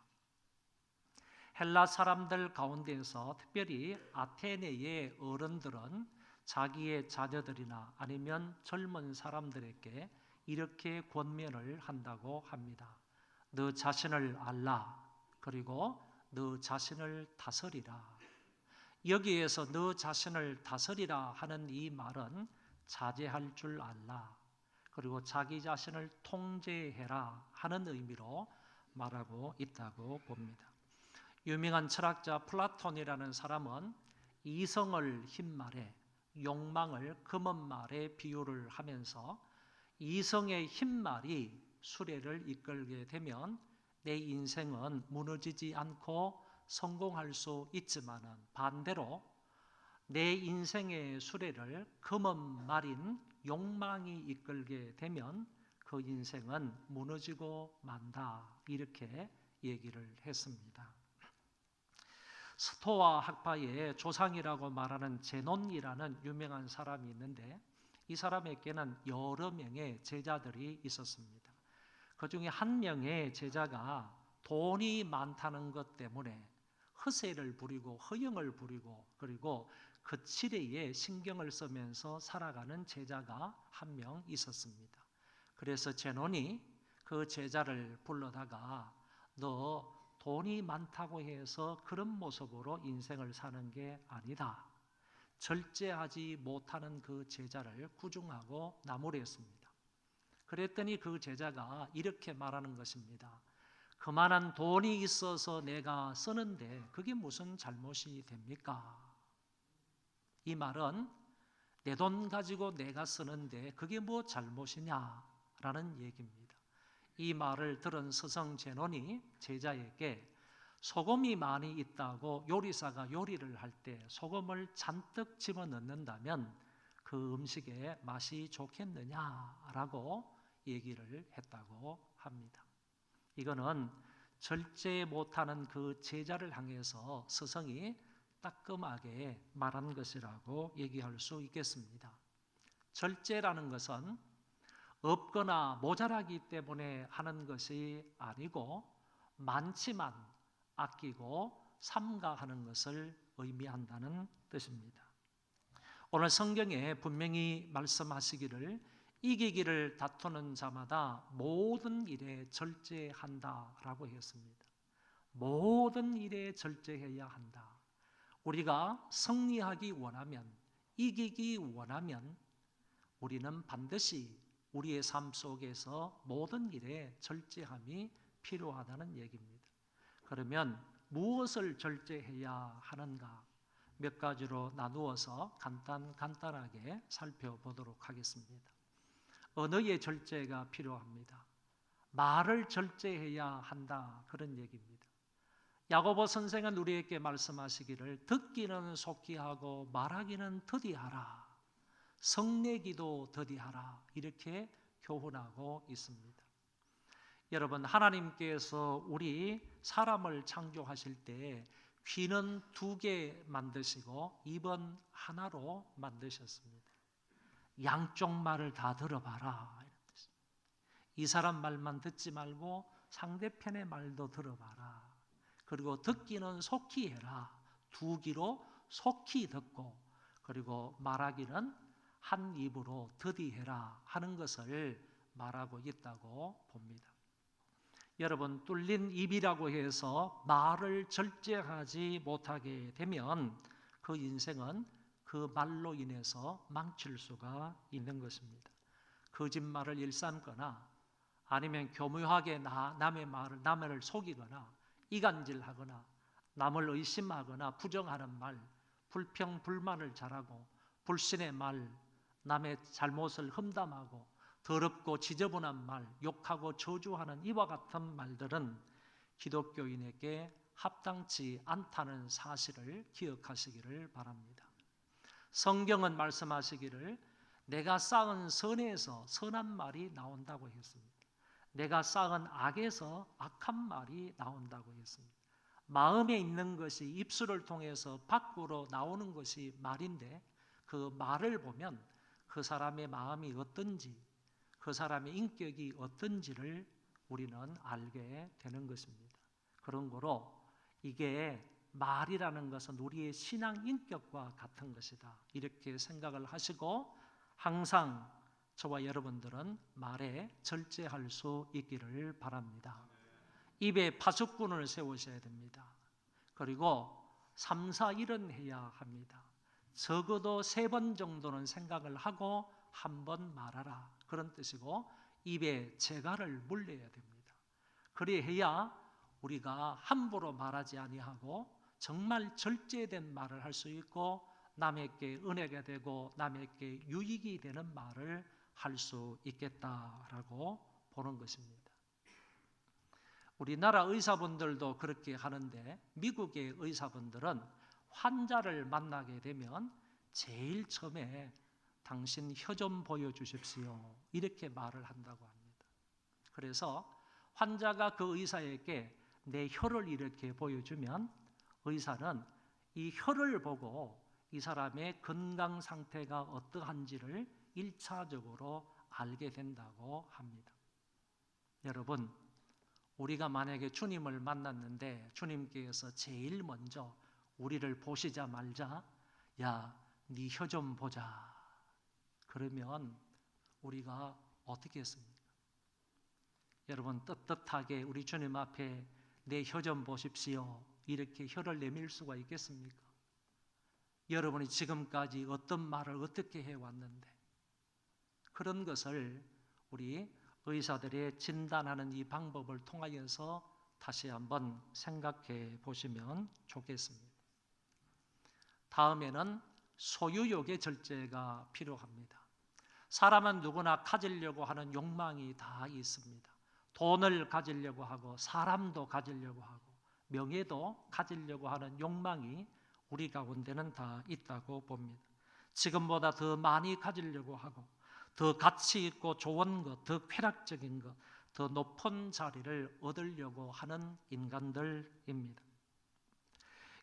헬라 사람들 가운데서 특별히 아테네의 어른들은 자기의 자녀들이나 아니면 젊은 사람들에게 이렇게 권면을 한다고 합니다. 너 자신을 알라, 그리고 너 자신을 다스리라. 여기에서 너 자신을 다스리라 하는 이 말은 자제할 줄 알라, 그리고 자기 자신을 통제해라 하는 의미로 말하고 있다고 봅니다. 유명한 철학자 플라톤이라는 사람은 이성을 흰말에, 욕망을 검은말에 비유를 하면서 이성의 흰말이 수레를 이끌게 되면 내 인생은 무너지지 않고 성공할 수 있지만은 반대로 내 인생의 수레를 검은말인 욕망이 이끌게 되면 그 인생은 무너지고 만다, 이렇게 얘기를 했습니다. 스토아 학파의 조상이라고 말하는 제논이라는 유명한 사람이 있는데 이 사람에게는 여러 명의 제자들이 있었습니다. 그 중에 한 명의 제자가 돈이 많다는 것 때문에 허세를 부리고 허영을 부리고 그리고 그 치레에 신경을 쓰면서 살아가는 제자가 한 명 있었습니다. 그래서 제논이 그 제자를 불러다가 너 돈이 많다고 해서 그런 모습으로 인생을 사는 게 아니다. 절제하지 못하는 그 제자를 구중하고 나무랬습니다. 그랬더니 그 제자가 이렇게 말하는 것입니다. 그만한 돈이 있어서 내가 쓰는데 그게 무슨 잘못이 됩니까? 이 말은 내 돈 가지고 내가 쓰는데 그게 뭐 잘못이냐라는 얘기입니다. 이 말을 들은 스승 제논이 제자에게 소금이 많이 있다고 요리사가 요리를 할 때 소금을 잔뜩 집어넣는다면 그 음식의 맛이 좋겠느냐라고 얘기를 했다고 합니다. 이거는 절제 못하는 그 제자를 향해서 스승이 따끔하게 말한 것이라고 얘기할 수 있겠습니다. 절제라는 것은 없거나 모자라기 때문에 하는 것이 아니고 많지만 아끼고 삼가하는 것을 의미한다는 뜻입니다. 오늘 성경에 분명히 말씀하시기를 이기기를 다투는 자마다 모든 일에 절제한다라고 했습니다. 모든 일에 절제해야 한다. 우리가 승리하기 원하면, 이기기 원하면 우리는 반드시 우리의 삶 속에서 모든 일에 절제함이 필요하다는 얘기입니다. 그러면 무엇을 절제해야 하는가? 몇 가지로 나누어서 간단하게 살펴보도록 하겠습니다. 언어의 절제가 필요합니다. 말을 절제해야 한다, 그런 얘기입니다. 야고보 선생은 우리에게 말씀하시기를 듣기는 속히 하고 말하기는 더디하라. 성내기도 더디하라. 이렇게 교훈하고 있습니다. 여러분, 하나님께서 우리 사람을 창조하실 때 귀는 2개 만드시고 입은 하나로 만드셨습니다. 양쪽 말을 다 들어봐라. 이런 뜻입니다. 이 사람 말만 듣지 말고 상대편의 말도 들어봐라. 그리고 듣기는 속히 해라. 2귀로 속히 듣고, 그리고 말하기는 한 입으로 더디해라 하는 것을 말하고 있다고 봅니다. 여러분, 뚫린 입이라고 해서 말을 절제하지 못하게 되면 그 인생은 그 말로 인해서 망칠 수가 있는 것입니다. 거짓말을 일삼거나 아니면 교묘하게 남을 속이거나 이간질하거나 남을 의심하거나 부정하는 말, 불평 불만을 잘하고 불신의 말, 남의 잘못을 험담하고 더럽고 지저분한 말, 욕하고 저주하는 이와 같은 말들은 기독교인에게 합당치 않다는 사실을 기억하시기를 바랍니다. 성경은 말씀하시기를 내가 쌓은 선에서 선한 말이 나온다고 했습니다. 내가 쌓은 악에서 악한 말이 나온다고 했습니다. 마음에 있는 것이 입술을 통해서 밖으로 나오는 것이 말인데 그 말을 보면 그 사람의 마음이 어떤지, 그 사람의 인격이 어떤지를 우리는 알게 되는 것입니다. 그런 거로 이게 말이라는 것은 우리의 신앙 인격과 같은 것이다. 이렇게 생각을 하시고 항상 저와 여러분들은 말에 절제할 수 있기를 바랍니다. 입에 파수꾼을 세우셔야 됩니다. 그리고 3, 4, 1은 해야 합니다. 적어도 3번 정도는 생각을 하고 한 번 말하라. 그런 뜻이고 입에 재갈을 물려야 됩니다. 그래야 우리가 함부로 말하지 아니하고 정말 절제된 말을 할 수 있고 남에게 은혜가 되고 남에게 유익이 되는 말을 할 수 있겠다라고 보는 것입니다. 우리나라 의사분들도 그렇게 하는데 미국의 의사분들은 환자를 만나게 되면 제일 처음에 당신 혀 좀 보여주십시오. 이렇게 말을 한다고 합니다. 그래서 환자가 그 의사에게 내 혀를 이렇게 보여주면 의사는 이 혀를 보고 이 사람의 건강 상태가 어떠한지를 1차적으로 알게 된다고 합니다. 여러분, 우리가 만약에 주님을 만났는데 주님께서 제일 먼저 우리를 보시자 말자 야, 네 혀 좀 보자. 그러면 우리가 어떻게 했습니까? 여러분, 떳떳하게 우리 주님 앞에 내 혀 좀 보십시오. 이렇게 혀를 내밀 수가 있겠습니까? 여러분이 지금까지 어떤 말을 어떻게 해왔는데 그런 것을 우리 의사들의 진단하는 이 방법을 통하여서 다시 한번 생각해 보시면 좋겠습니다. 다음에는 소유욕의 절제가 필요합니다. 사람은 누구나 가지려고 하는 욕망이 다 있습니다. 돈을 가지려고 하고 사람도 가지려고 하고 명예도 가지려고 하는 욕망이 우리 가운데는 다 있다고 봅니다. 지금보다 더 많이 가지려고 하고 더 가치 있고 좋은 것, 더 쾌락적인 것, 더 높은 자리를 얻으려고 하는 인간들입니다.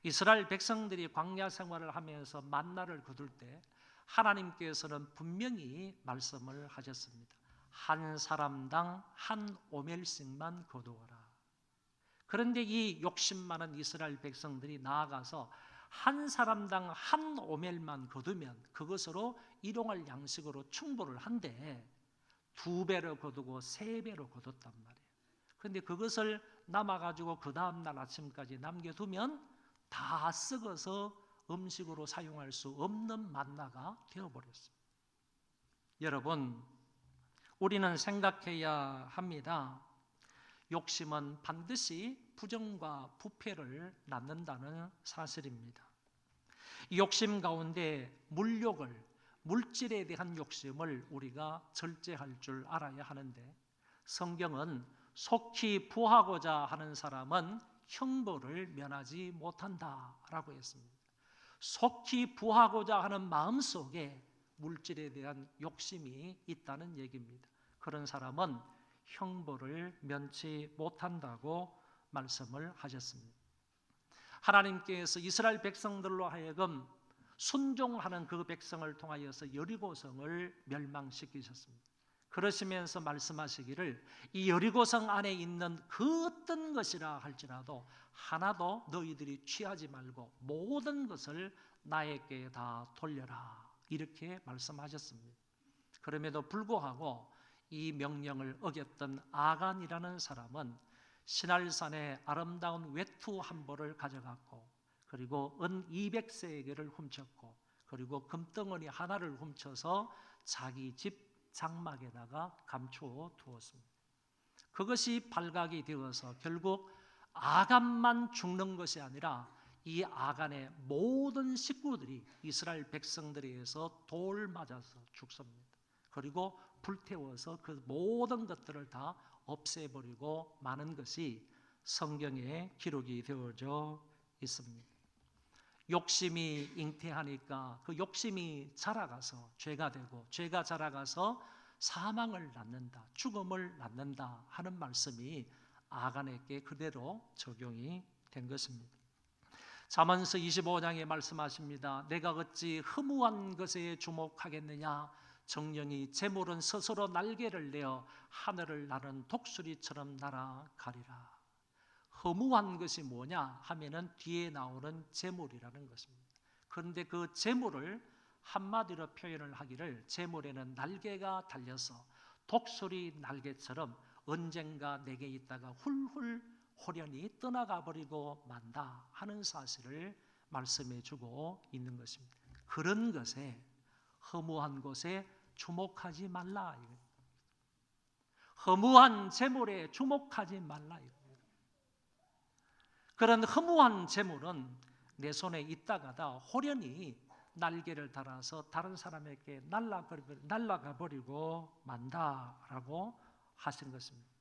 이스라엘 백성들이 광야 생활을 하면서 만나를 거둘 때 하나님께서는 분명히 말씀을 하셨습니다. 한 사람당 한 오멜씩만 거두어라. 그런데 이 욕심 많은 이스라엘 백성들이 나아가서 한 사람당 한 오멜만 거두면 그것으로 일용할 양식으로 충분을 한데 2배로 거두고 3배로 거뒀단 말이에요. 그런데 그것을 남아가지고 그 다음날 아침까지 남겨두면 다 썩어서 음식으로 사용할 수 없는 만나가 되어버렸습니다. 여러분, 우리는 생각해야 합니다. 욕심은 반드시 부정과 부패를 낳는다는 사실입니다. 이 욕심 가운데 물욕을, 물질에 대한 욕심을 우리가 절제할 줄 알아야 하는데 성경은 속히 부하고자 하는 사람은 형벌을 면하지 못한다라고 했습니다. 속히 부하고자 하는 마음속에 물질에 대한 욕심이 있다는 얘기입니다. 그런 사람은 형벌을 면치 못한다고 말씀을 하셨습니다. 하나님께서 이스라엘 백성들로 하여금 순종하는 그 백성을 통하여서 여리고성을 멸망시키셨습니다. 그러시면서 말씀하시기를 이 여리고성 안에 있는 그 어떤 것이라 할지라도 하나도 너희들이 취하지 말고 모든 것을 나에게 다 돌려라, 이렇게 말씀하셨습니다. 그럼에도 불구하고 이 명령을 어겼던 아간이라는 사람은 시날산의 아름다운 외투 한 벌을 가져갔고, 그리고 은 200세겔을 훔쳤고, 그리고 금덩어리 하나를 훔쳐서 자기 집 장막에다가 감추어 두었습니다. 그것이 발각이 되어서 결국 아간만 죽는 것이 아니라 이 아간의 모든 식구들이 이스라엘 백성들에 의해서 돌 맞아서 죽습니다. 그리고 불태워서 그 모든 것들을 다 없애버리고 마는 것이 성경에 기록이 되어져 있습니다. 욕심이 잉태하니까 그 욕심이 자라가서 죄가 되고, 죄가 자라가서 사망을 낳는다, 죽음을 낳는다 하는 말씀이 아간에게 그대로 적용이 된 것입니다. 잠언서 25장에 말씀하십니다. 내가 어찌 허무한 것에 주목하겠느냐, 정령이 재물은 스스로 날개를 내어 하늘을 나는 독수리처럼 날아가리라. 허무한 것이 뭐냐 하면은 뒤에 나오는 재물이라는 것입니다. 그런데 그 재물을 한마디로 표현을 하기를, 재물에는 날개가 달려서 독수리 날개처럼 언젠가 내게 있다가 훌훌 호련히 떠나가 버리고 만다 하는 사실을 말씀해 주고 있는 것입니다. 그런 것에, 허무한 것에 주목하지 말라. 허무한 재물에 주목하지 말라. 그런 허무한 재물은 내 손에 있다가다 호련히 날개를 달아서 다른 사람에게 날아가 버리고 만다라고 하신 것입니다.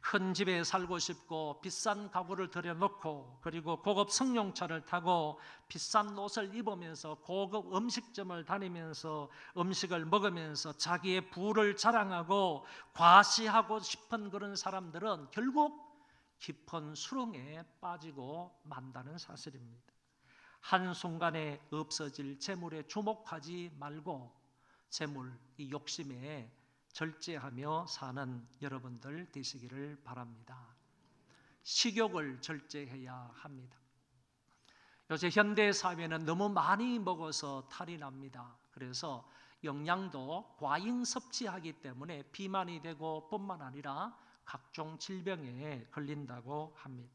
큰 집에 살고 싶고 비싼 가구를 들여놓고, 그리고 고급 승용차를 타고 비싼 옷을 입으면서 고급 음식점을 다니면서 음식을 먹으면서 자기의 부를 자랑하고 과시하고 싶은 그런 사람들은 결국 깊은 수렁에 빠지고 만다는 사실입니다. 한순간에 없어질 재물에 주목하지 말고 재물, 이 욕심에 절제하며 사는 여러분들 되시기를 바랍니다. 식욕을 절제해야 합니다. 요새 현대 사회는 너무 많이 먹어서 탈이 납니다. 그래서 영양도 과잉 섭취하기 때문에 비만이 되고 뿐만 아니라 각종 질병에 걸린다고 합니다.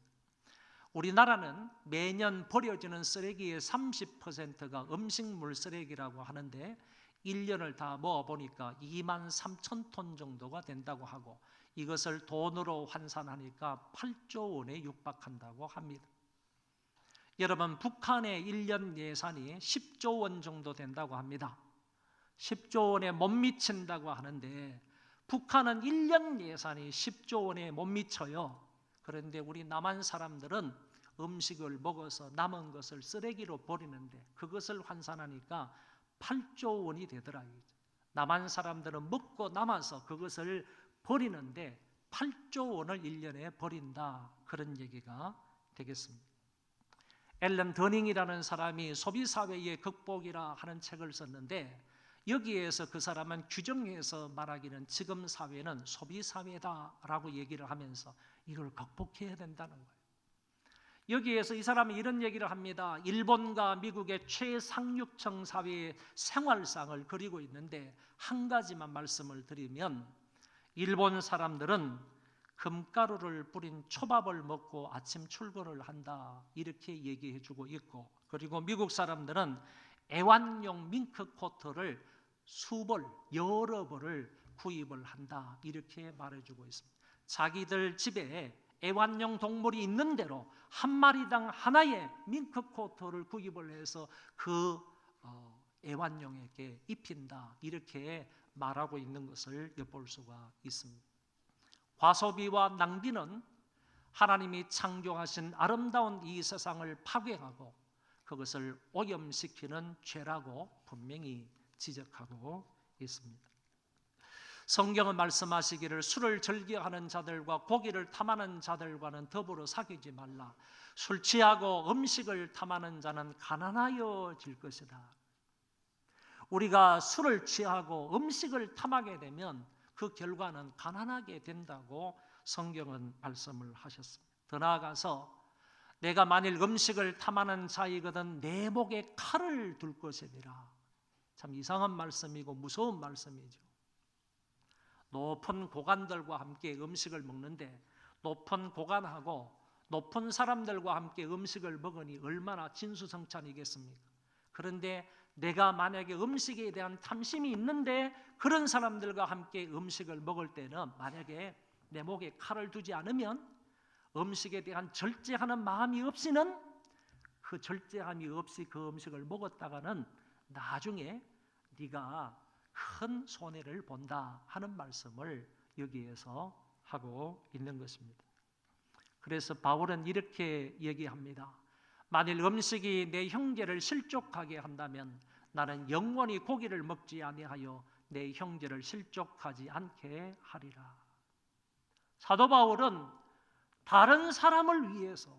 우리나라는 매년 버려지는 쓰레기의 30%가 음식물 쓰레기라고 하는데 1년을 다 모아보니까 23,000톤 정도가 된다고 하고, 이것을 돈으로 환산하니까 8조 원에 육박한다고 합니다. 여러분, 북한의 1년 예산이 10조 원 정도 된다고 합니다. 10조 원에 못 미친다고 하는데 북한은 1년 예산이 10조 원에 못 미쳐요. 그런데 우리 남한 사람들은 음식을 먹어서 남은 것을 쓰레기로 버리는데 그것을 환산하니까 8조 원이 되더라. 남한 사람들은 먹고 남아서 그것을 버리는데 8조 원을 1년에 버린다, 그런 얘기가 되겠습니다. 앨런 더닝이라는 사람이 소비사회의 극복이라 하는 책을 썼는데, 여기에서 그 사람은 규정해서 말하기는 지금 사회는 소비사회다라고 얘기를 하면서 이걸 극복해야 된다는 거예요. 여기에서 이 사람이 이런 얘기를 합니다. 일본과 미국의 최상류층 사회의 생활상을 그리고 있는데, 한 가지만 말씀을 드리면 일본 사람들은 금가루를 뿌린 초밥을 먹고 아침 출근을 한다, 이렇게 얘기해 주고 있고, 그리고 미국 사람들은 애완용 밍크 코트를 수벌, 여러 벌을 구입을 한다, 이렇게 말해주고 있습니다. 자기들 집에 애완용 동물이 있는 대로 한 마리당 하나의 밍크 코트를 구입을 해서 그 애완용에게 입힌다, 이렇게 말하고 있는 것을 엿볼 수가 있습니다. 과소비와 낭비는 하나님이 창조하신 아름다운 이 세상을 파괴하고 그것을 오염시키는 죄라고 분명히 지적하고 있습니다. 성경은 말씀하시기를 술을 즐겨하는 자들과 고기를 탐하는 자들과는 더불어 사귀지 말라. 술 취하고 음식을 탐하는 자는 가난하여질 것이다. 우리가 술을 취하고 음식을 탐하게 되면 그 결과는 가난하게 된다고 성경은 말씀을 하셨습니다. 더 나아가서 내가 만일 음식을 탐하는 자이거든 내 목에 칼을 둘 것이니라. 참 이상한 말씀이고 무서운 말씀이죠. 높은 고관들과 함께 음식을 먹는데 높은 고관하고 높은 사람들과 함께 음식을 먹으니 얼마나 진수성찬이겠습니까? 그런데 내가 만약에 음식에 대한 탐심이 있는데 그런 사람들과 함께 음식을 먹을 때는 만약에 내 목에 칼을 두지 않으면 음식에 대한 절제하는 마음이 없이는 그 절제함이 없이 그 음식을 먹었다가는 나중에 네가 큰 손해를 본다 하는 말씀을 여기에서 하고 있는 것입니다. 그래서 바울은 이렇게 얘기합니다. 만일 음식이 내 형제를 실족하게 한다면 나는 영원히 고기를 먹지 아니하여 내 형제를 실족하지 않게 하리라. 사도 바울은 다른 사람을 위해서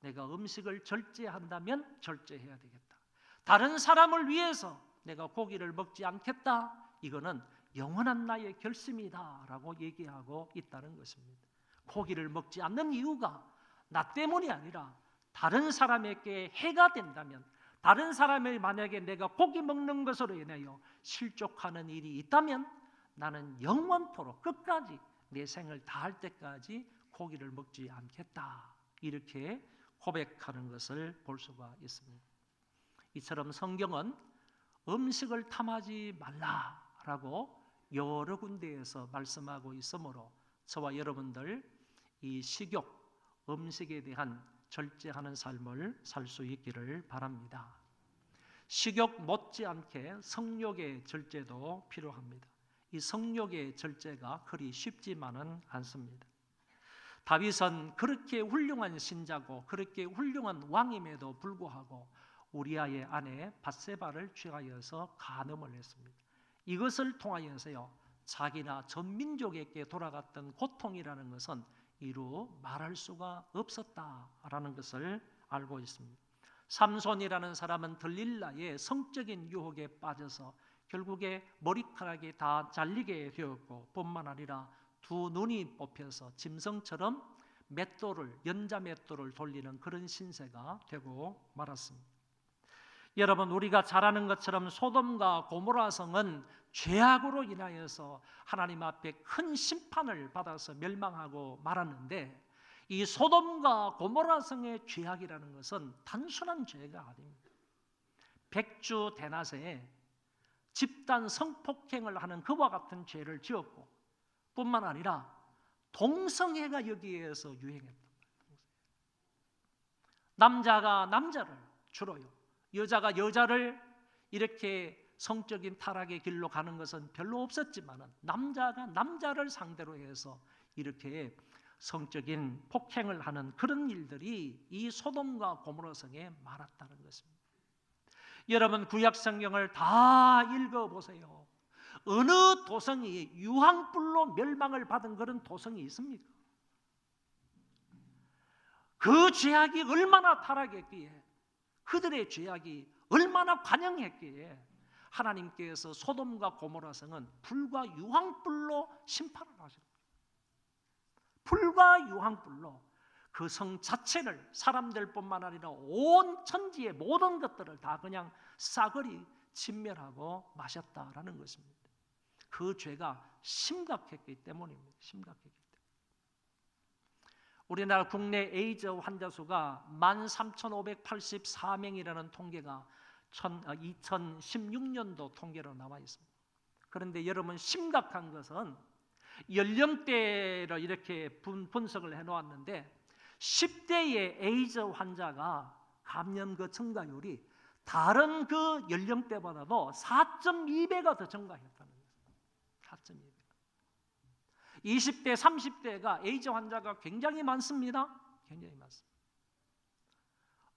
내가 음식을 절제한다면 절제해야 되겠다. 다른 사람을 위해서 내가 고기를 먹지 않겠다. 이거는 영원한 나의 결심이다 라고 얘기하고 있다는 것입니다. 고기를 먹지 않는 이유가 나 때문이 아니라 다른 사람에게 해가 된다면, 다른 사람이 만약에 내가 고기 먹는 것으로 인하여 실족하는 일이 있다면 나는 영원토록 끝까지 내 생을 다할 때까지 고기를 먹지 않겠다. 이렇게 고백하는 것을 볼 수가 있습니다. 이처럼 성경은 음식을 탐하지 말라라고 여러 군데에서 말씀하고 있으므로 저와 여러분들 이 식욕, 음식에 대한 절제하는 삶을 살 수 있기를 바랍니다. 식욕 못지않게 성욕의 절제도 필요합니다. 이 성욕의 절제가 그리 쉽지만은 않습니다. 다윗은 그렇게 훌륭한 신자고 그렇게 훌륭한 왕임에도 불구하고 우리아의 아내 밧세바를 취하여서 간음을 했습니다. 이것을 통하여서요 자기나 전 민족에게 돌아갔던 고통이라는 것은 이루 말할 수가 없었다라는 것을 알고 있습니다. 삼손이라는 사람은 들릴라의 성적인 유혹에 빠져서 결국에 머리카락이 다 잘리게 되었고 뿐만 아니라 두 눈이 뽑혀서 짐승처럼 연자 맷돌을 돌리는 그런 신세가 되고 말았습니다. 여러분, 우리가 잘 아는 것처럼 소돔과 고모라 성은 죄악으로 인하여서 하나님 앞에 큰 심판을 받아서 멸망하고 말았는데, 이 소돔과 고모라 성의 죄악이라는 것은 단순한 죄가 아닙니다. 백주 대낮에 집단 성폭행을 하는 그와 같은 죄를 지었고 뿐만 아니라 동성애가 여기에서 유행했다. 남자가 남자를 주로요, 여자가 여자를 이렇게 성적인 타락의 길로 가는 것은 별로 없었지만 남자가 남자를 상대로 해서 이렇게 성적인 폭행을 하는 그런 일들이 이 소돔과 고모라 성에 많았다는 것입니다. 여러분, 구약 성경을 다 읽어보세요. 어느 도성이 유황불로 멸망을 받은 그런 도성이 있습니까? 그 죄악이 얼마나 타락했기에, 그들의 죄악이 얼마나 관영했기에 하나님께서 소돔과 고모라 성은 불과 유황불로 심판을 하셨습니다. 불과 유황불로 그 성 자체를, 사람들뿐만 아니라 온 천지의 모든 것들을 다 그냥 싸그리 진멸하고 마셨다라는 것입니다. 그 죄가 심각했기 때문입니다. 심각했기 때문에. 우리나라 국내 에이즈 환자 수가 13,584명이라는 통계가 2016년도 통계로 나와 있습니다. 그런데 여러분, 심각한 것은 연령대로 이렇게 분석을 해놓았는데 10대의 에이즈 환자가 감염 그 증가율이 다른 그 연령대보다도 4.2배가 더 증가했다는 거예요. 4.2배. 20대, 30대가 에이즈 환자가 굉장히 많습니다. 굉장히 많습니다.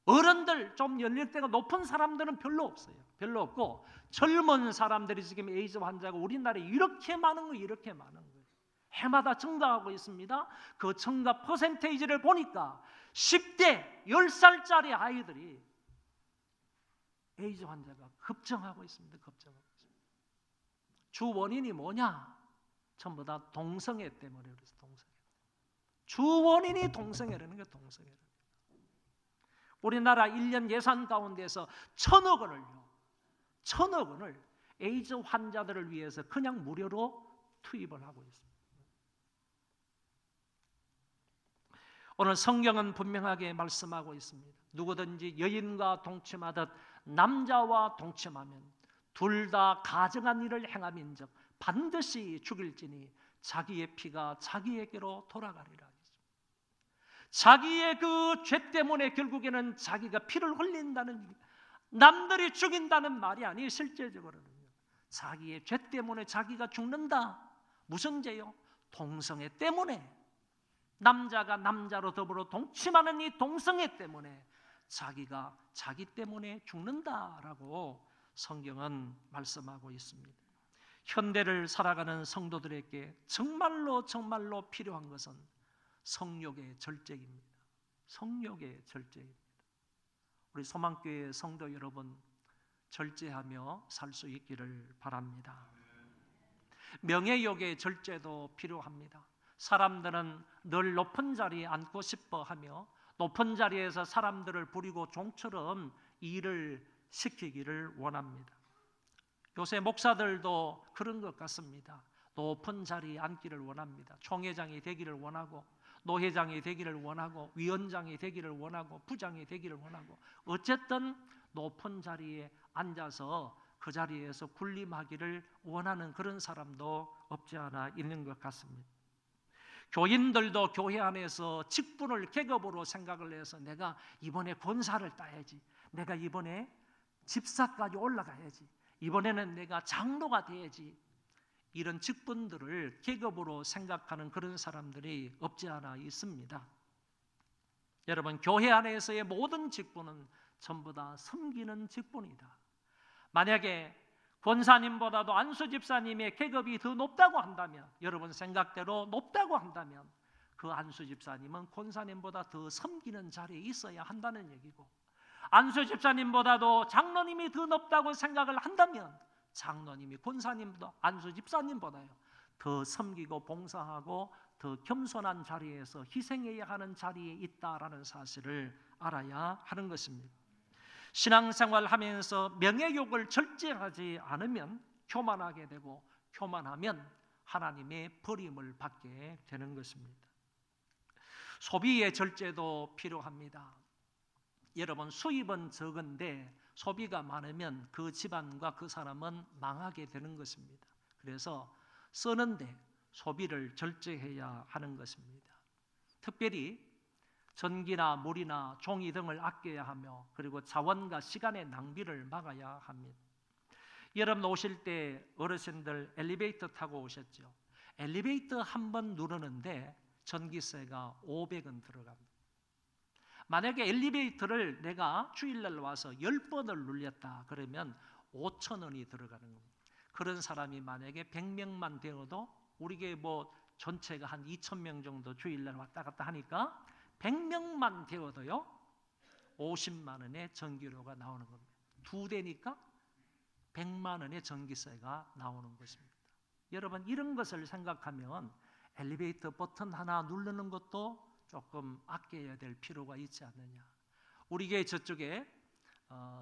어른들, 좀 연령대가 높은 사람들은 별로 없어요. 별로 없고 젊은 사람들이 지금 에이즈 환자가 우리나라에 이렇게 많은 거예요. 이렇게 많은 거예요. 해마다 증가하고 있습니다. 그 증가 퍼센테이지를 보니까 10대, 10살짜리 아이들이 에이즈 환자가 급증하고 있습니다. 급증하고 있습니다. 주 원인이 뭐냐? 전부 다 동성애 때문에 그래서 동성애. 주 원인이 동성애라는 게 동성애라는 거예요. 우리나라 1년 예산 가운데서 1,000억 원을 에이즈 환자들을 위해서 그냥 무료로 투입을 하고 있습니다. 오늘 성경은 분명하게 말씀하고 있습니다. 누구든지 여인과 동침하듯 남자와 동침하면 둘 다 가증한 일을 행함인즉 반드시 죽일지니 자기의 피가 자기에게로 돌아가리라. 자기의 그 죄 때문에 결국에는 자기가 피를 흘린다는, 남들이 죽인다는 말이 아니에요. 실제적으로는요. 자기의 죄 때문에 자기가 죽는다. 무슨 죄요? 동성애 때문에. 남자가 남자로 더불어 동침하는 이 동성애 때문에 자기가 자기 때문에 죽는다라고 성경은 말씀하고 있습니다. 현대를 살아가는 성도들에게 정말로 필요한 것은 성욕의 절제입니다. 성욕의 절제입니다. 우리 소망교회 성도 여러분, 절제하며 살 수 있기를 바랍니다. 명예욕의 절제도 필요합니다. 사람들은 늘 높은 자리에 앉고 싶어 하며 높은 자리에서 사람들을 부리고 종처럼 일을 시키기를 원합니다. 요새 목사들도 그런 것 같습니다. 높은 자리에 앉기를 원합니다. 총회장이 되기를 원하고 노회장이 되기를 원하고 위원장이 되기를 원하고 부장이 되기를 원하고 어쨌든 높은 자리에 앉아서 그 자리에서 군림하기를 원하는 그런 사람도 없지 않아 있는 것 같습니다. 교인들도 교회 안에서 직분을 계급으로 생각을 해서 내가 이번에 권사를 따야지, 내가 이번에 집사까지 올라가야지, 이번에는 내가 장로가 돼야지, 이런 직분들을 계급으로 생각하는 그런 사람들이 없지 않아 있습니다. 여러분, 교회 안에서의 모든 직분은 전부 다 섬기는 직분이다. 만약에 권사님보다도 안수 집사님의 계급이 더 높다고 한다면, 여러분 생각대로 높다고 한다면 그 안수 집사님은 권사님보다 더 섬기는 자리에 있어야 한다는 얘기고, 안수 집사님보다도 장로님이 더 높다고 생각을 한다면 장로님이 권사님보다 안수 집사님보다요 더 섬기고 봉사하고 더 겸손한 자리에서 희생해야 하는 자리에 있다라는 사실을 알아야 하는 것입니다. 신앙생활 하면서 명예욕을 절제하지 않으면 교만하게 되고, 교만하면 하나님의 버림을 받게 되는 것입니다. 소비의 절제도 필요합니다. 여러분, 수입은 적은데 소비가 많으면 그 집안과 그 사람은 망하게 되는 것입니다. 그래서 쓰는데 소비를 절제해야 하는 것입니다. 특별히 전기나 물이나 종이 등을 아껴야 하며, 그리고 자원과 시간의 낭비를 막아야 합니다. 여러분 오실 때 어르신들 엘리베이터 타고 오셨죠? 엘리베이터 한 번 누르는데 전기세가 500원 들어갑니다. 만약에 엘리베이터를 내가 주일날 와서 10번을 눌렸다 그러면 5,000원이 들어가는 겁니다. 그런 사람이 만약에 100명만 되어도 우리게 뭐 전체가 한 2,000명 정도 주일날 왔다 갔다 하니까 100명만 되어도요 50만 원의 전기료가 나오는 겁니다. 2대니까 100만 원의 전기세가 나오는 것입니다. 여러분, 이런 것을 생각하면 엘리베이터 버튼 하나 누르는 것도 조금 아껴야 될 필요가 있지 않느냐. 우리 교회 저쪽에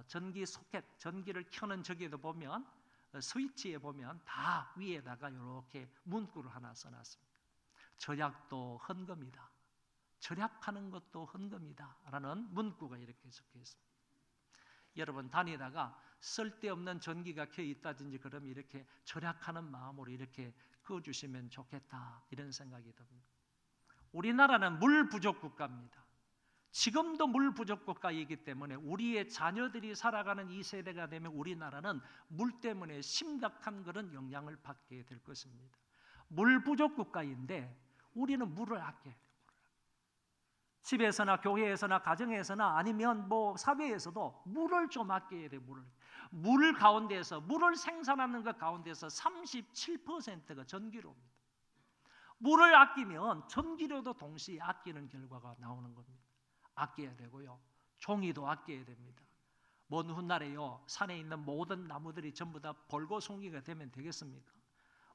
전기 소켓, 전기를 켜는 저기에도 보면 스위치에 보면 다 위에다가 이렇게 문구를 하나 써놨습니다. 절약도 헌금이다, 절약하는 것도 헌금이다 라는 문구가 이렇게 적혀 있습니다. 여러분 다니다가 쓸데없는 전기가 켜 있다든지 그러면 이렇게 절약하는 마음으로 이렇게 그어주시면 좋겠다, 이런 생각이 듭니다. 우리나라는 물 부족 국가입니다. 지금도 물 부족 국가이기 때문에 우리의 자녀들이 살아가는 이 세대가 되면 우리나라는 물 때문에 심각한 그런 영향을 받게 될 것입니다. 물 부족 국가인데 우리는 물을 아껴야 돼요. 집에서나 교회에서나 가정에서나 아니면 뭐 사회에서도 물을 좀 아껴야 돼요. 물 가운데서 물을 생산하는 것 가운데서 37%가 전기료입니다. 물을 아끼면 전기료도 동시에 아끼는 결과가 나오는 겁니다. 아껴야 되고요. 종이도 아껴야 됩니다. 먼 훗날에요, 산에 있는 모든 나무들이 전부 다 벌거숭이가 되면 되겠습니까?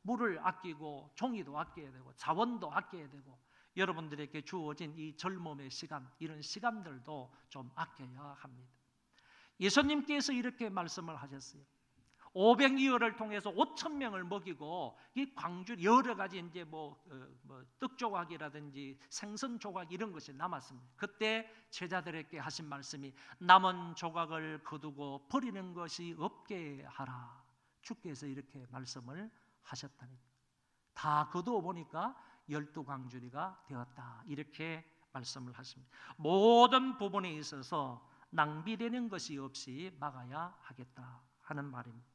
물을 아끼고 종이도 아껴야 되고 자원도 아껴야 되고 여러분들에게 주어진 이 젊음의 시간, 이런 시간들도 좀 아껴야 합니다. 예수님께서 이렇게 말씀을 하셨어요. 500여를 통해서 5,000명을 먹이고 이 광주 여러 가지 이제 떡 조각이라든지 생선 조각 이런 것이 남았습니다. 그때 제자들에게 하신 말씀이 남은 조각을 거두고 버리는 것이 없게 하라. 주께서 이렇게 말씀을 하셨다니. 다 거두어 보니까 12광주리가 되었다. 이렇게 말씀을 하십니다. 모든 부분에 있어서 낭비되는 것이 없이 막아야 하겠다 하는 말입니다.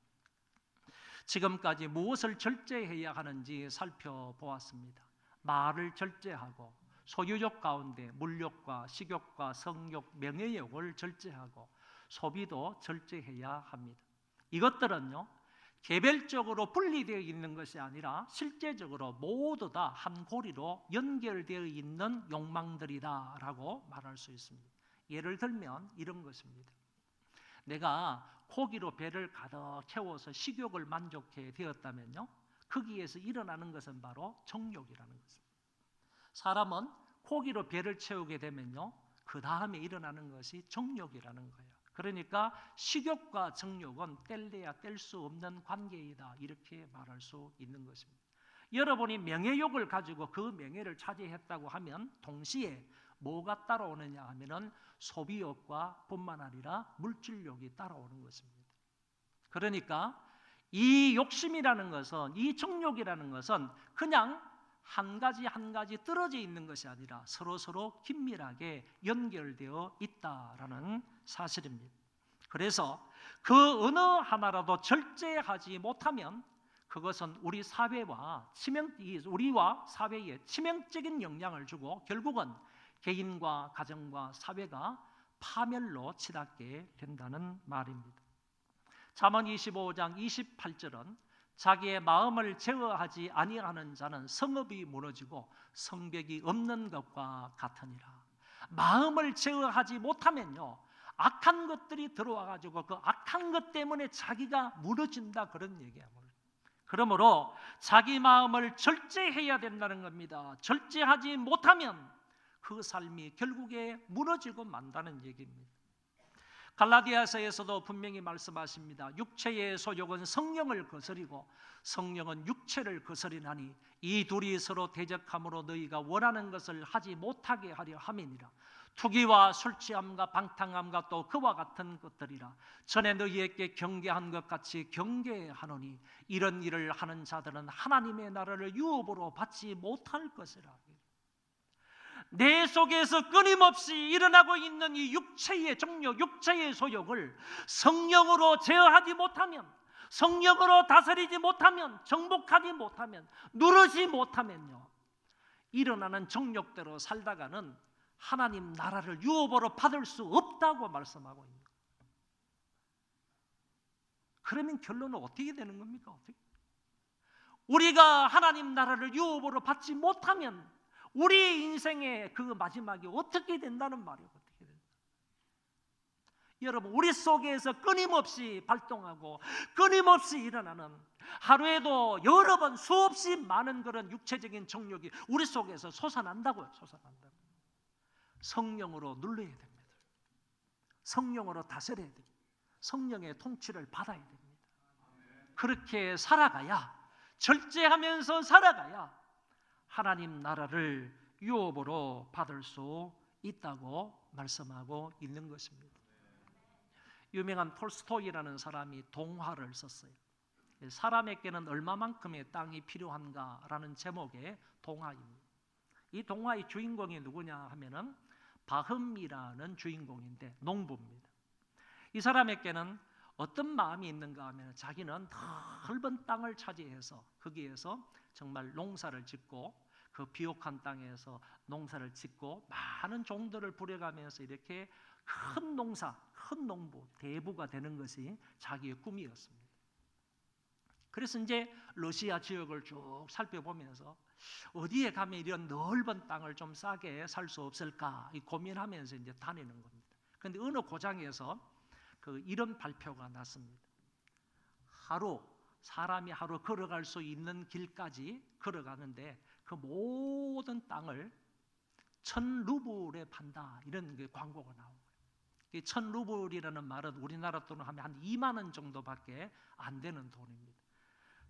지금까지 무엇을 절제해야 하는지 살펴보았습니다. 말을 절제하고 소유욕 가운데 물욕과 식욕과 성욕, 명예욕을 절제하고 소비도 절제해야 합니다. 이것들은요, 개별적으로 분리되어 있는 것이 아니라 실제적으로 모두 다 한 고리로 연결되어 있는 욕망들이다라고 말할 수 있습니다. 예를 들면 이런 것입니다. 내가 고기로 배를 가득 채워서 식욕을 만족해 되었다면요, 거기에서 일어나는 것은 바로 정욕이라는 것입니다. 사람은 고기로 배를 채우게 되면요, 그 다음에 일어나는 것이 정욕이라는 거예요. 그러니까 식욕과 정욕은 뗄래야 뗄 수 없는 관계이다, 이렇게 말할 수 있는 것입니다. 여러분이 명예욕을 가지고 그 명예를 차지했다고 하면 동시에 뭐가 따라오느냐 하면은 소비욕과 뿐만 아니라 물질욕이 따라오는 것입니다. 그러니까 이 욕심이라는 것은, 이 정욕이라는 것은 그냥 한 가지 한 가지 떨어져 있는 것이 아니라 서로 긴밀하게 연결되어 있다라는 사실입니다. 그래서 그 어느 하나라도 절제하지 못하면 그것은 우리와 사회에 치명적인 영향을 주고 결국은 개인과 가정과 사회가 파멸로 치닫게 된다는 말입니다. 잠언 25장 28절은 자기의 마음을 제어하지 아니하는 자는 성읍이 무너지고 성벽이 없는 것과 같으니라. 마음을 제어하지 못하면요, 악한 것들이 들어와가지고 그 악한 것 때문에 자기가 무너진다, 그런 얘기예요. 그러므로 자기 마음을 절제해야 된다는 겁니다. 절제하지 못하면 그 삶이 결국에 무너지고 만다는 얘기입니다. 갈라디아서에서도 분명히 말씀하십니다. 육체의 소욕은 성령을 거스리고 성령은 육체를 거스리나니 이 둘이 서로 대적함으로 너희가 원하는 것을 하지 못하게 하려 함이니라. 투기와 술취함과 방탕함과 또 그와 같은 것들이라. 전에 너희에게 경계한 것 같이 경계하노니 이런 일을 하는 자들은 하나님의 나라를 유업으로 받지 못할 것이라. 내 속에서 끊임없이 일어나고 있는 이 육체의 정욕, 육체의 소욕을 성령으로 제어하지 못하면, 성령으로 다스리지 못하면, 정복하지 못하면, 누르지 못하면요, 일어나는 정욕대로 살다가는 하나님 나라를 유업으로 받을 수 없다고 말씀하고 있는 거예요. 그러면 결론은 어떻게 되는 겁니까? 우리가 하나님 나라를 유업으로 받지 못하면 우리의 인생의 그 마지막이 어떻게 된다는 말이에요. 어떻게 된다. 여러분, 우리 속에서 끊임없이 발동하고 끊임없이 일어나는, 하루에도 여러 번 수없이 많은 그런 육체적인 정욕이 우리 속에서 솟아난다고요. 솟아난다고. 성령으로 눌러야 됩니다. 성령으로 다스려야 됩니다. 성령의 통치를 받아야 됩니다. 그렇게 살아가야, 절제하면서 살아가야 하나님 나라를 유업으로 받을 수 있다고 말씀하고 있는 것입니다. 유명한 톨스토이라는 사람이 동화를 썼어요. 사람에게는 얼마만큼의 땅이 필요한가라는 제목의 동화입니다. 이 동화의 주인공이 누구냐 하면은 바흠이라는 주인공인데 농부입니다. 이 사람에게는 어떤 마음이 있는가 하면 자기는 넓은 땅을 차지해서 거기에서 정말 농사를 짓고 그 비옥한 땅에서 농사를 짓고 많은 종들을 부려가면서 이렇게 큰 농사, 큰 농부, 대부가 되는 것이 자기의 꿈이었습니다. 그래서 이제 러시아 지역을 쭉 살펴보면서 어디에 가면 이런 넓은 땅을 좀 싸게 살 수 없을까 고민하면서 이제 다니는 겁니다. 그런데 어느 고장에서 이런 발표가 났습니다. 사람이 하루 걸어갈 수 있는 길까지 걸어가는데 그 모든 땅을 1,000루블에 판다, 이런 광고가 나온 거예요. 1,000루블이라는 말은 우리나라 돈으로 하면 한 2만 원 정도밖에 안 되는 돈입니다.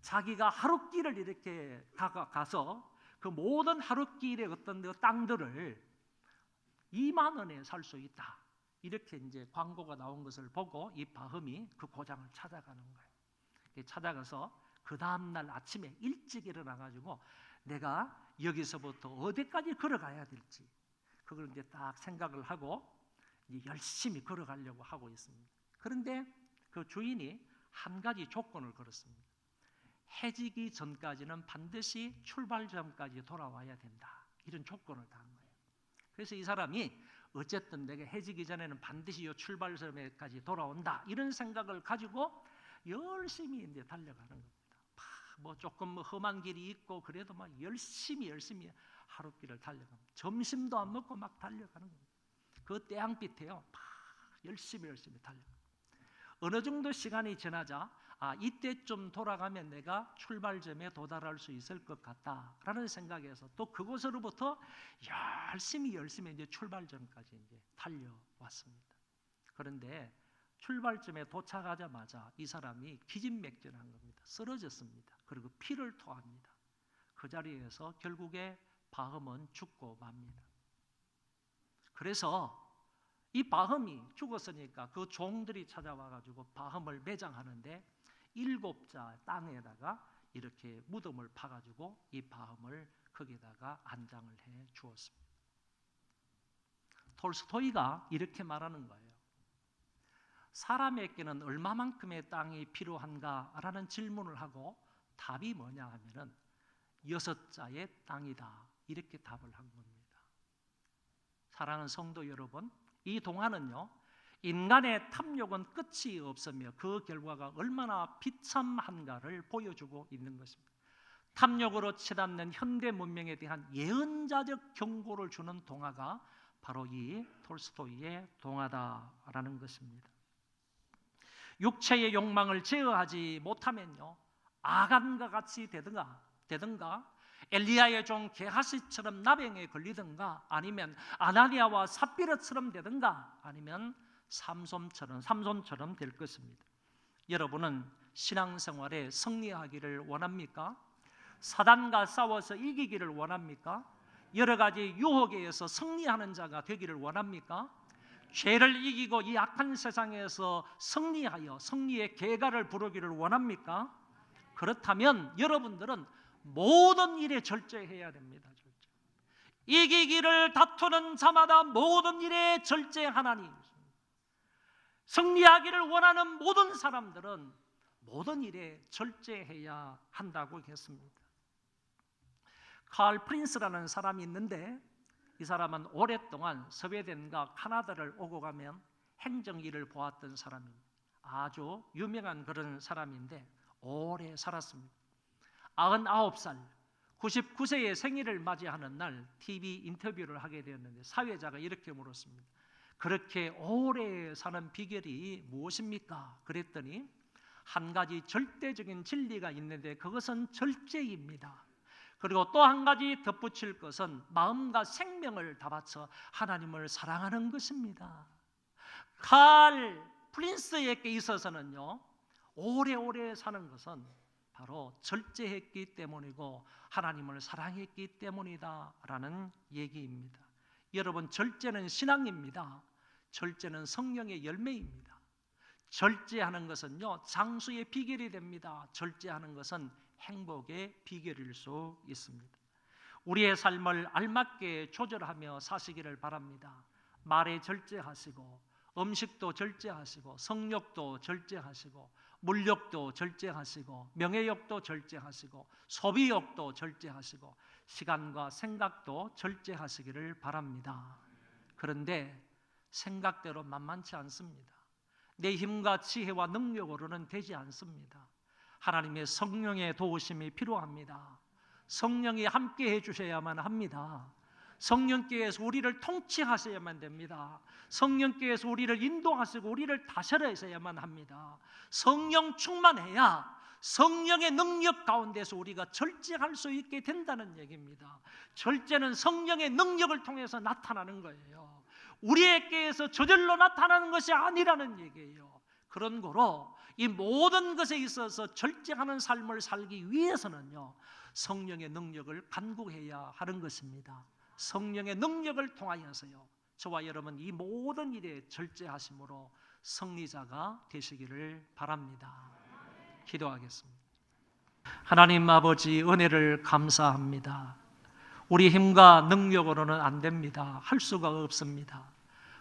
자기가 하루길을 이렇게 가서 그 모든 하루길의 어떤 그 땅들을 2만 원에 살 수 있다, 이렇게 이제 광고가 나온 것을 보고 이 바흠이 그 고장을 찾아가는 거예요. 찾아가서 그 다음날 아침에 일찍 일어나가지고 내가 여기서부터 어디까지 걸어가야 될지 그걸 이제 딱 생각을 하고 이제 열심히 걸어가려고 하고 있습니다. 그런데 그 주인이 한 가지 조건을 걸었습니다. 해지기 전까지는 반드시 출발점까지 돌아와야 된다, 이런 조건을 단 거예요. 그래서 이 사람이 어쨌든 내가 해지기 전에는 반드시 이 출발점에까지 돌아온다, 이런 생각을 가지고 열심히 이제 달려가는 겁니다. 뭐 조금 험한 길이 있고 그래도 막 열심히 하루길을 달려갑니다. 점심도 안 먹고 막 달려가는 겁니다. 그 태양빛에요, 막 열심히 달려갑니다. 어느 정도 시간이 지나자 이때쯤 돌아가면 내가 출발점에 도달할 수 있을 것 같다라는 생각에서 또 그곳으로부터 열심히 이제 출발점까지 이제 달려왔습니다. 그런데 출발점에 도착하자마자 이 사람이 기진맥진한 겁니다. 쓰러졌습니다. 그리고 피를 토합니다. 그 자리에서 결국에 바흠은 죽고 맙니다. 그래서 이 바흠이 죽었으니까 그 종들이 찾아와가지고 바흠을 매장하는데 7자 땅에다가 이렇게 무덤을 파가지고 이 바흠을 거기다가 안장을 해 주었습니다. 톨스토이가 이렇게 말하는 거예요. 사람에게는 얼마만큼의 땅이 필요한가라는 질문을 하고 답이 뭐냐 하면은 6자의 땅이다, 이렇게 답을 한 겁니다. 사랑하는 성도 여러분, 이 동화는요, 인간의 탐욕은 끝이 없으며 그 결과가 얼마나 비참한가를 보여주고 있는 것입니다. 탐욕으로 치닫는 현대 문명에 대한 예언자적 경고를 주는 동화가 바로 이 톨스토이의 동화다라는 것입니다. 육체의 욕망을 제어하지 못하면요, 아간과 같이 되든가 엘리야의 종 게하시처럼 나병에 걸리든가 아니면 아나니아와 삽비라처럼 되든가 아니면 삼손처럼 될 것입니다. 여러분은 신앙생활에 승리하기를 원합니까? 사단과 싸워서 이기기를 원합니까? 여러 가지 유혹에 의해서 승리하는 자가 되기를 원합니까? 죄를 이기고 이 악한 세상에서 승리하여 승리의 계가를 부르기를 원합니까? 그렇다면 여러분들은 모든 일에 절제해야 됩니다. 이기기를 다투는 자마다 모든 일에 절제하나니, 승리하기를 원하는 모든 사람들은 모든 일에 절제해야 한다고 했습니다. 칼 프린스라는 사람이 있는데 이 사람은 오랫동안 스웨덴과 카나다를 오고 가면 행정일을 보았던 사람입니다. 아주 유명한 그런 사람인데 오래 살았습니다. 99살, 99세의 생일을 맞이하는 날 TV 인터뷰를 하게 되었는데 사회자가 이렇게 물었습니다. 그렇게 오래 사는 비결이 무엇입니까? 그랬더니 한 가지 절대적인 진리가 있는데 그것은 절제입니다. 그리고 또 한 가지 덧붙일 것은 마음과 생명을 다 바쳐 하나님을 사랑하는 것입니다. 칼 프린스에게 있어서는요, 오래오래 사는 것은 바로 절제했기 때문이고 하나님을 사랑했기 때문이다라는 얘기입니다. 여러분, 절제는 신앙입니다. 절제는 성령의 열매입니다. 절제하는 것은요, 장수의 비결이 됩니다. 절제하는 것은 행복의 비결일 수 있습니다. 우리의 삶을 알맞게 조절하며 사시기를 바랍니다. 말에 절제하시고 음식도 절제하시고 성욕도 절제하시고 물욕도 절제하시고 명예욕도 절제하시고 소비욕도 절제하시고 시간과 생각도 절제하시기를 바랍니다. 그런데 생각대로 만만치 않습니다. 내 힘과 지혜와 능력으로는 되지 않습니다. 하나님의 성령의 도우심이 필요합니다. 성령이 함께 해주셔야만 합니다. 성령께서 우리를 통치하셔야만 됩니다. 성령께서 우리를 인도하시고 우리를 다스리셔야만 합니다. 성령 충만해야 성령의 능력 가운데서 우리가 절제할 수 있게 된다는 얘기입니다. 절제는 성령의 능력을 통해서 나타나는 거예요. 우리에게서 저절로 나타나는 것이 아니라는 얘기예요. 그런 거로 이 모든 것에 있어서 절제하는 삶을 살기 위해서는요, 성령의 능력을 간구해야 하는 것입니다. 성령의 능력을 통하여서요, 저와 여러분 이 모든 일에 절제하심으로 승리자가 되시기를 바랍니다. 기도하겠습니다. 하나님 아버지, 은혜를 감사합니다. 우리 힘과 능력으로는 안 됩니다. 할 수가 없습니다.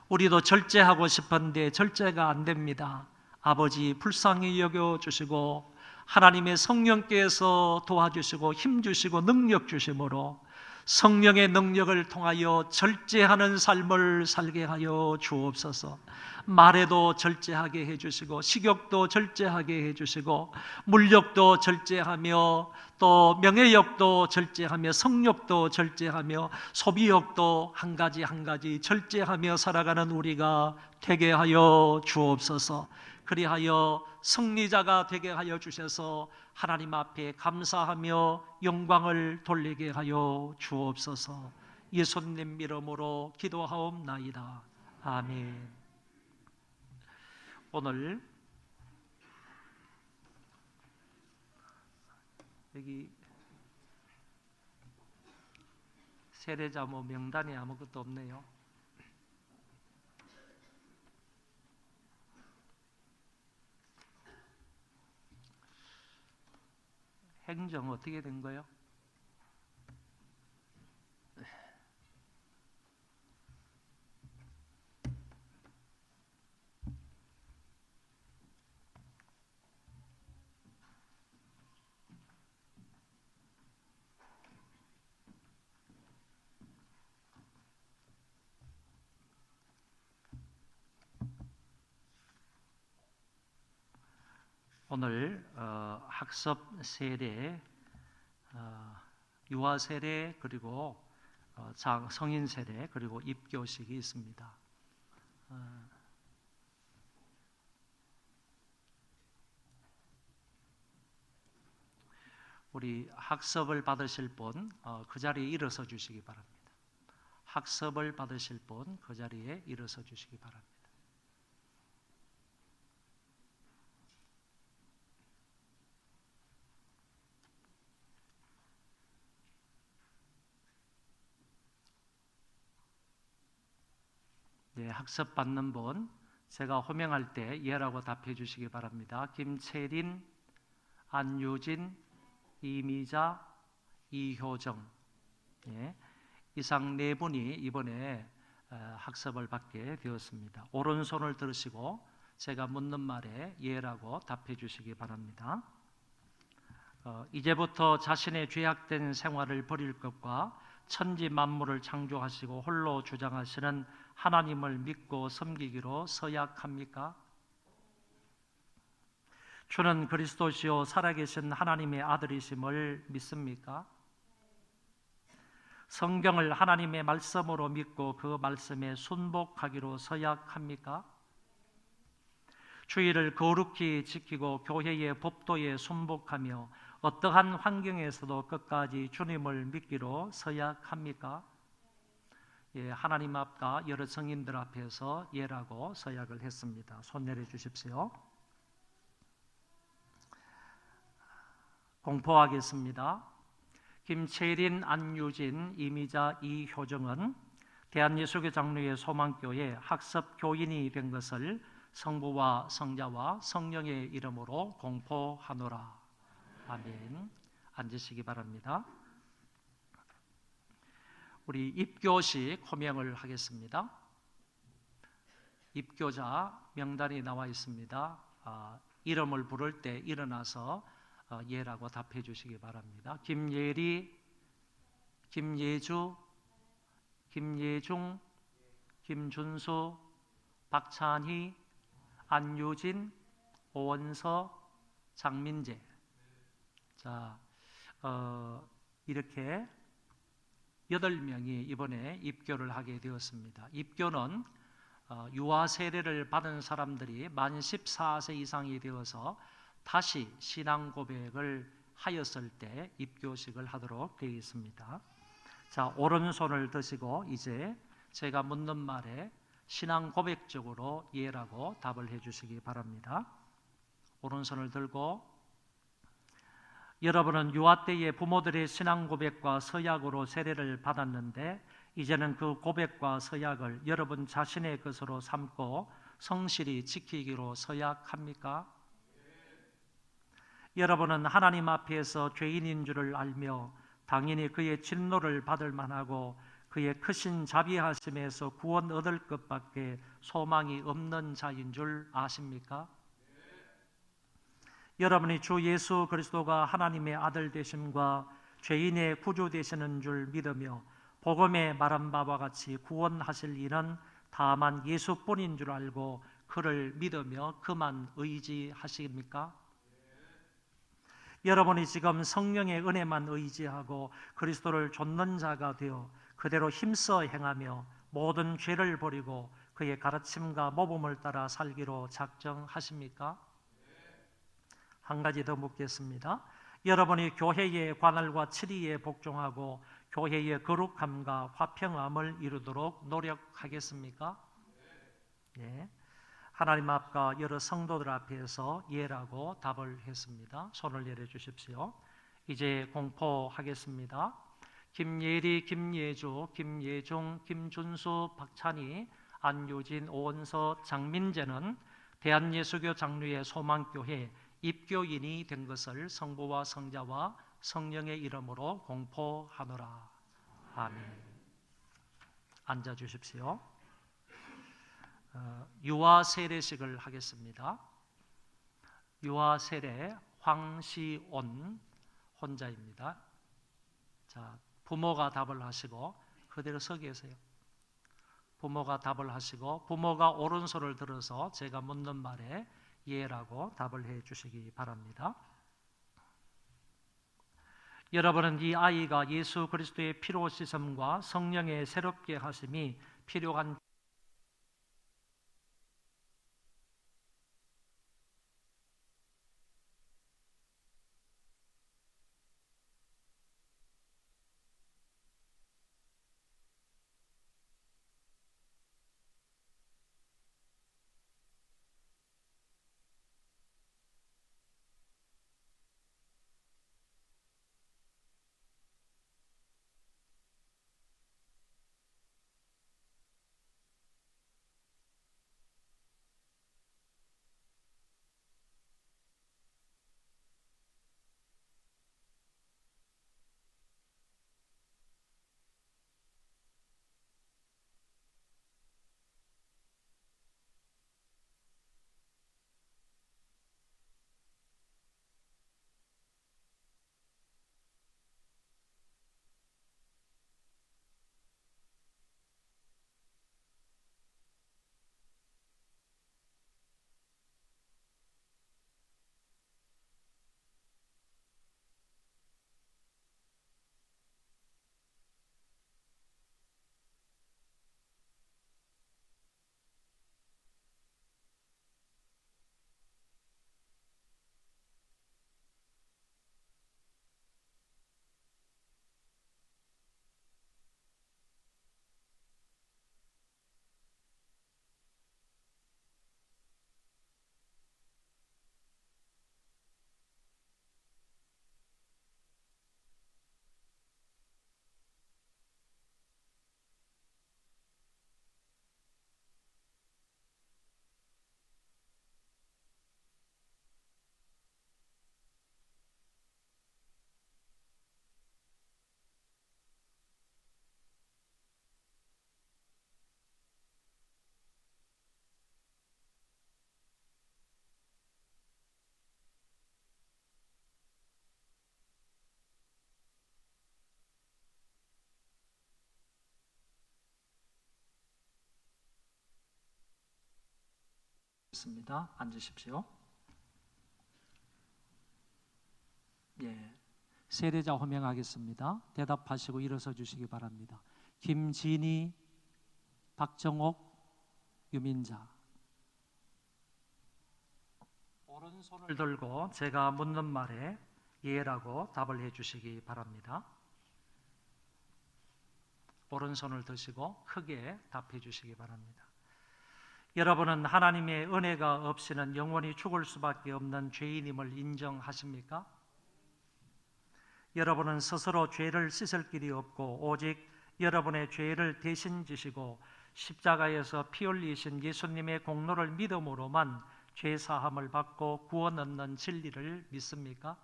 우리도 절제하고 싶은데 절제가 안 됩니다. 아버지, 불쌍히 여겨주시고 하나님의 성령께서 도와주시고 힘주시고 능력 주심으로 성령의 능력을 통하여 절제하는 삶을 살게 하여 주옵소서. 말에도 절제하게 해주시고 식욕도 절제하게 해주시고 물욕도 절제하며 또 명예욕도 절제하며 성욕도 절제하며 소비욕도 한 가지 한 가지 절제하며 살아가는 우리가 되게 하여 주옵소서. 그리하여 승리자가 되게 하여 주셔서 하나님 앞에 감사하며 영광을 돌리게 하여 주옵소서. 예수님 이름으로 기도하옵나이다. 아멘. 오늘 여기 세례자모 명단에 아무것도 없네요. 행정 어떻게 된 거예요? 오늘 학습 세례, 유아 세례, 그리고 성인 세례, 그리고 입교식이 있습니다. 우리 학습을 받으실 분 그 자리에 일어서 주시기 바랍니다. 학습을 받으실 분 그 자리에 일어서 주시기 바랍니다. 네, 학습 받는 분 제가 호명할 때 예라고 답해 주시기 바랍니다. 김채린, 안유진, 이미자, 이효정, 예, 이상 네 분이 이번에 학습을 받게 되었습니다. 오른손을 들으시고 제가 묻는 말에 예라고 답해 주시기 바랍니다. 이제부터 자신의 죄악된 생활을 버릴 것과 천지 만물을 창조하시고 홀로 주장하시는 하나님을 믿고 섬기기로 서약합니까? 주는 그리스도시요 살아계신 하나님의 아들이심을 믿습니까? 성경을 하나님의 말씀으로 믿고 그 말씀에 순복하기로 서약합니까? 주의를 거룩히 지키고 교회의 법도에 순복하며 어떠한 환경에서도 끝까지 주님을 믿기로 서약합니까? 예, 하나님 앞과 여러 성인들 앞에서 예라고 서약을 했습니다. 손 내려 주십시오. 공포하겠습니다. 김채린, 안유진, 이미자, 이효정은 대한예수교 장로의 소망교회 학습 교인이 된 것을 성부와 성자와 성령의 이름으로 공포하노라. 아멘. 앉으시기 바랍니다. 우리 입교식 호명을 하겠습니다. 입교자 명단이 나와 있습니다. 이름을 부를 때 일어나서 예라고 답해 주시기 바랍니다. 김예리, 김예주, 김예중, 김준수, 박찬희, 안유진, 오원서, 장민재. 자, 이렇게 8명이 이번에 입교를 하게 되었습니다. 입교는 유아 세례를 받은 사람들이 만 14세 이상이 되어서 다시 신앙 고백을 하였을 때 입교식을 하도록 되어 있습니다. 자, 오른손을 드시고 이제 제가 묻는 말에 신앙 고백적으로 예라고 답을 해 주시기 바랍니다. 오른손을 들고, 여러분은 유아 때에 부모들의 신앙 고백과 서약으로 세례를 받았는데 이제는 그 고백과 서약을 여러분 자신의 것으로 삼고 성실히 지키기로 서약합니까? 여러분은 하나님 앞에서 죄인인 줄을 알며 당연히 그의 진노를 받을 만하고 그의 크신 자비하심에서 구원 얻을 것밖에 소망이 없는 자인 줄 아십니까? 여러분이 주 예수 그리스도가 하나님의 아들 되심과 죄인의 구주 되시는 줄 믿으며 복음에 말한 바와 같이 구원하실 이는 다만 예수뿐인 줄 알고 그를 믿으며 그만 의지하십니까? 여러분이 지금 성령의 은혜만 의지하고 그리스도를 좇는 자가 되어 그대로 힘써 행하며 모든 죄를 버리고 그의 가르침과 모범을 따라 살기로 작정하십니까? 한 가지 더 묻겠습니다. 여러분이 교회의 관할과 치리에 복종하고 교회의 거룩함과 화평함을 이루도록 노력하겠습니까? 예. 하나님 앞과 여러 성도들 앞에서 예라고 답을 했습니다. 손을 내려 주십시오. 이제 공포하겠습니다. 김예리, 김예주, 김예중, 김준수, 박찬희, 안유진, 오원서, 장민재는 대한예수교 장로의 소망교회 입교인이 된 것을 성부와 성자와 성령의 이름으로 공포하노라. 아멘. 앉아 주십시오. 유아 세례식을 하겠습니다. 유아 세례 황시온 혼자입니다. 자, 부모가 답을 하시고 그대로 서 계세요. 부모가 답을 하시고 부모가 오른손을 들어서 제가 묻는 말에 예라고 답을 해 주시기 바랍니다. 여러분은 이 아이가 예수 그리스도의 피로 씻음과 성령의 새롭게 하심이 필요한 하겠습니다. 앉으십시오. 예, 세례자 호명하겠습니다. 대답하시고 일어서 주시기 바랍니다. 김진희, 박정옥, 유민자. 오른손을 들고 제가 묻는 말에 예라고 답을 해주시기 바랍니다. 오른손을 드시고 크게 답해 주시기 바랍니다. 여러분은 하나님의 은혜가 없이는 영원히 죽을 수밖에 없는 죄인임을 인정하십니까? 여러분은 스스로 죄를 씻을 길이 없고 오직 여러분의 죄를 대신 지시고 십자가에서 피 흘리신 예수님의 공로를 믿음으로만 죄 사함을 받고 구원 얻는 진리를 믿습니까?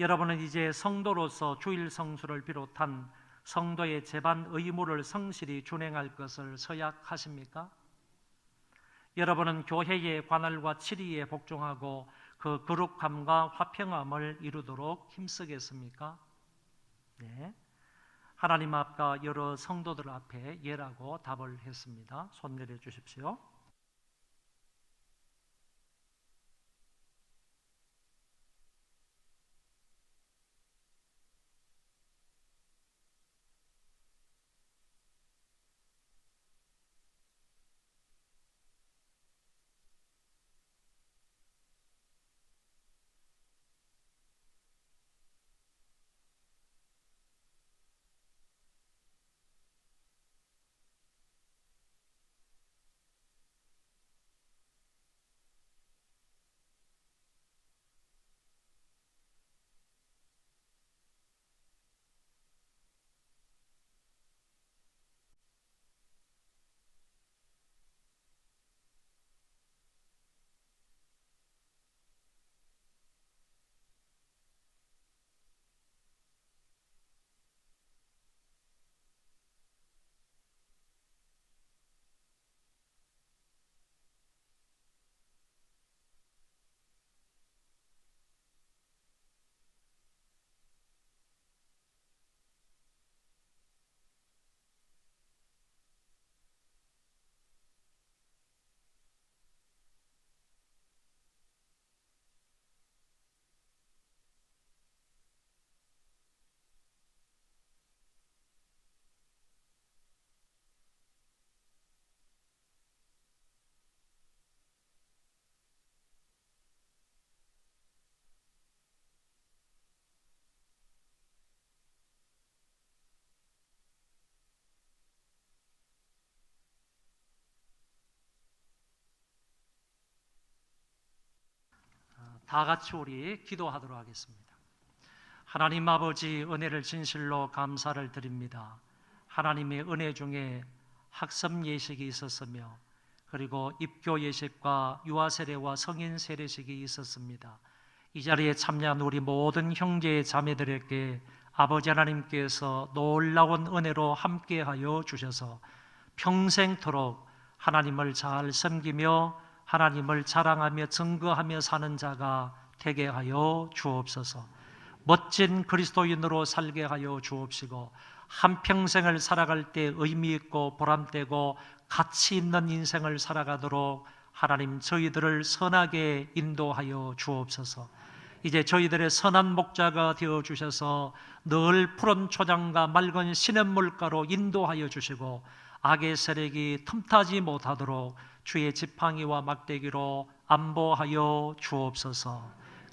여러분은 이제 성도로서 주일 성수를 비롯한 성도의 제반 의무를 성실히 준행할 것을 서약하십니까? 여러분은 교회의 관할과 치리에 복종하고 그 거룩함과 화평함을 이루도록 힘쓰겠습니까? 네. 하나님 앞과 여러 성도들 앞에 예라고 답을 했습니다. 손 내려 주십시오. 다 같이 우리 기도하도록 하겠습니다. 하나님 아버지, 은혜를 진실로 감사를 드립니다. 하나님의 은혜 중에 학습 예식이 있었으며 그리고 입교 예식과 유아 세례와 성인 세례식이 있었습니다. 이 자리에 참여한 우리 모든 형제 자매들에게 아버지 하나님께서 놀라운 은혜로 함께하여 주셔서 평생토록 하나님을 잘 섬기며 하나님을 자랑하며 증거하며 사는 자가 되게 하여 주옵소서. 멋진 그리스도인으로 살게 하여 주옵시고 한평생을 살아갈 때 의미 있고 보람되고 가치 있는 인생을 살아가도록 하나님 저희들을 선하게 인도하여 주옵소서. 이제 저희들의 선한 목자가 되어 주셔서 늘 푸른 초장과 맑은 시냇물가로 인도하여 주시고 악의 세력이 틈타지 못하도록 주의 지팡이와 막대기로 안보하여 주옵소서.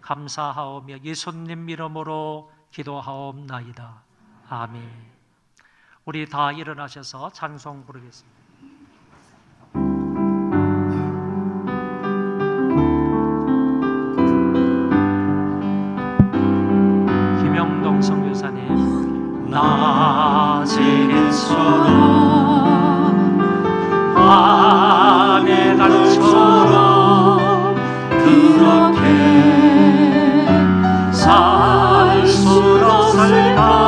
감사하오며 예수님 이름으로 기도하옵나이다. 아멘. 우리 다 일어나셔서 찬송 부르겠습니다. 김영동 선교사님. 나제처럼 밤의 달처럼 그렇게 살수록 살까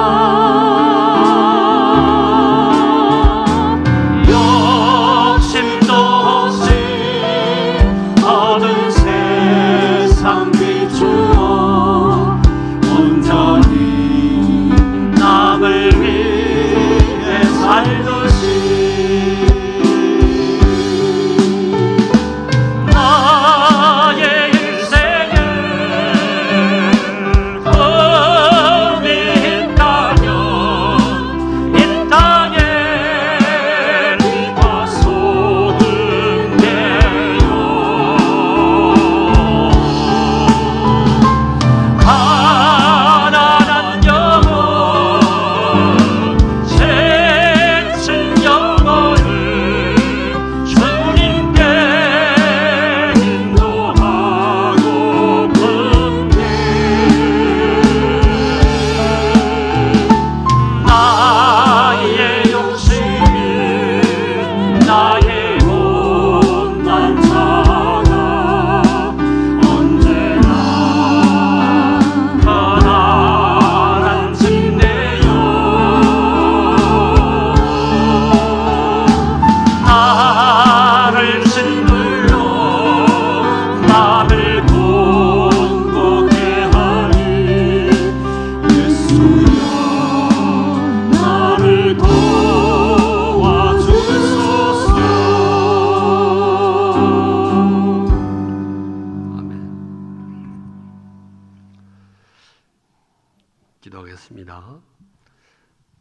기도하겠습니다.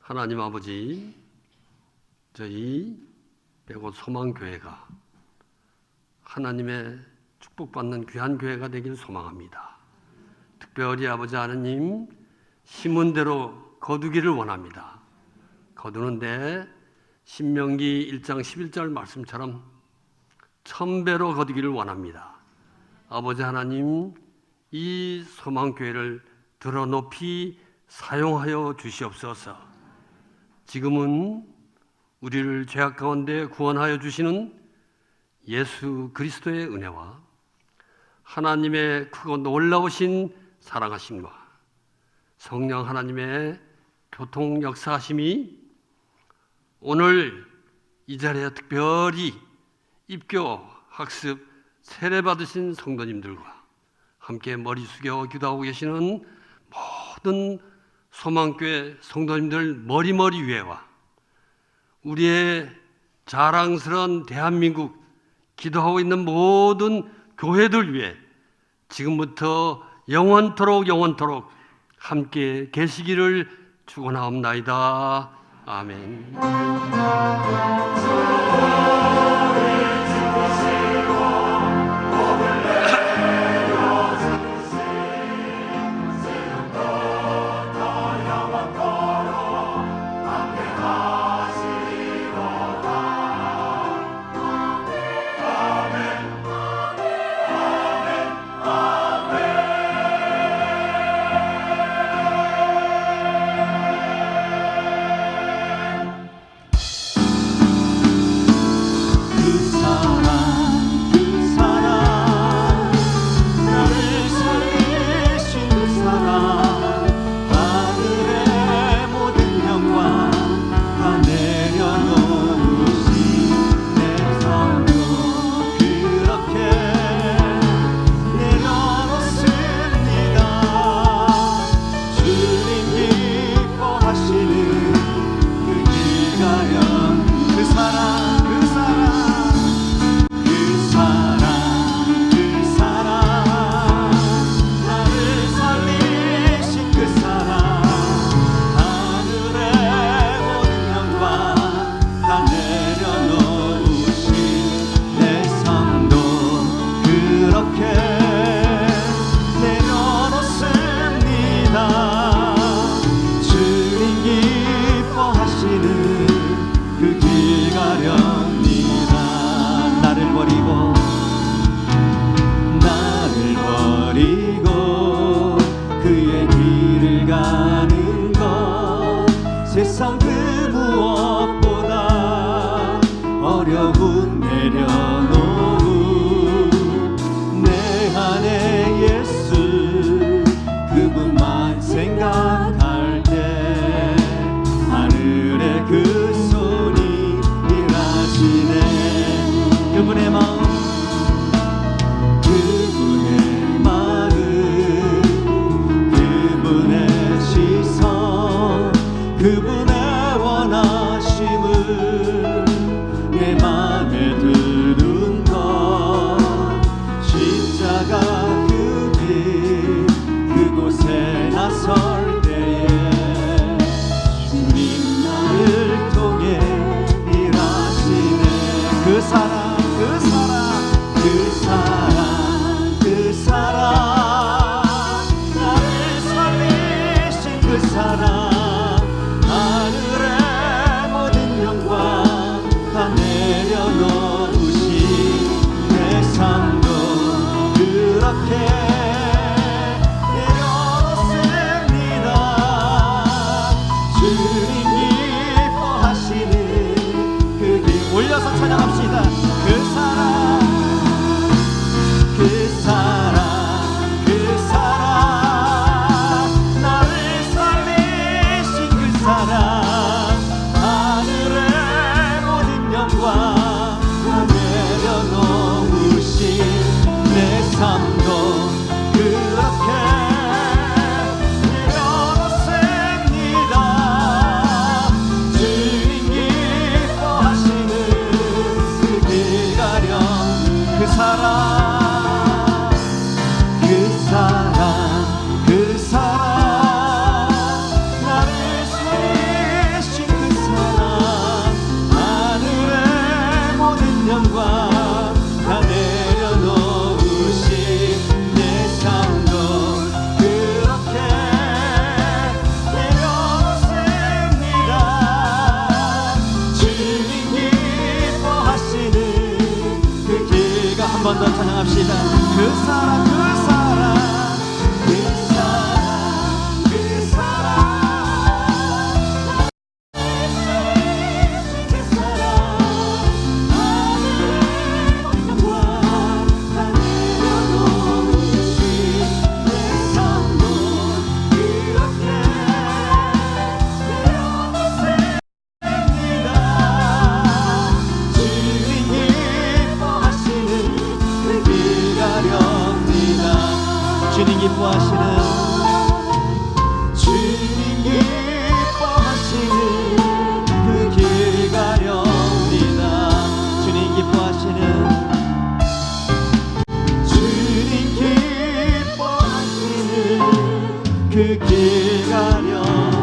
하나님 아버지, 저희 백옷 소망교회가 하나님의 축복받는 귀한 교회가 되길 소망합니다. 특별히 아버지 하나님, 심은 대로 거두기를 원합니다. 거두는데 신명기 1장 11절 말씀처럼 1000배로 거두기를 원합니다. 아버지 하나님, 이 소망교회를 들어 높이 사용하여 주시옵소서. 지금은 우리를 죄악 가운데 구원하여 주시는 예수 그리스도의 은혜와 하나님의 크고 놀라우신 사랑하심과 성령 하나님의 교통 역사하심이 오늘 이 자리에 특별히 입교, 학습, 세례 받으신 성도님들과 함께 머리 숙여 기도하고 계시는 모든 소망교회 성도님들 머리 위에와 우리의 자랑스러운 대한민국 기도하고 있는 모든 교회들 위해 지금부터 영원토록 함께 계시기를 축원하옵나이다. 아멘. 세상 그 무엇보다 어려운 내려놓은 내 안에 예수 그분만 생각할 때 하늘의 그 손이 일하시네. 그분의 마음 그분의 시선 그분의 원하심을 내 맘에 드는 것 십자가 그 길 그곳에 나설 때에 주님 나를 통해 일하시네. 그 사랑 그 사랑 그 사랑 그 사랑 나를 살리신 그 사랑 하늘의 모든 영광 다 내려놓으신 내 삶도 그렇게 내려놓습니다. 주님 기뻐하시는 그 길 가렵니다. 주님 기뻐하시는 그 길 가렵니다.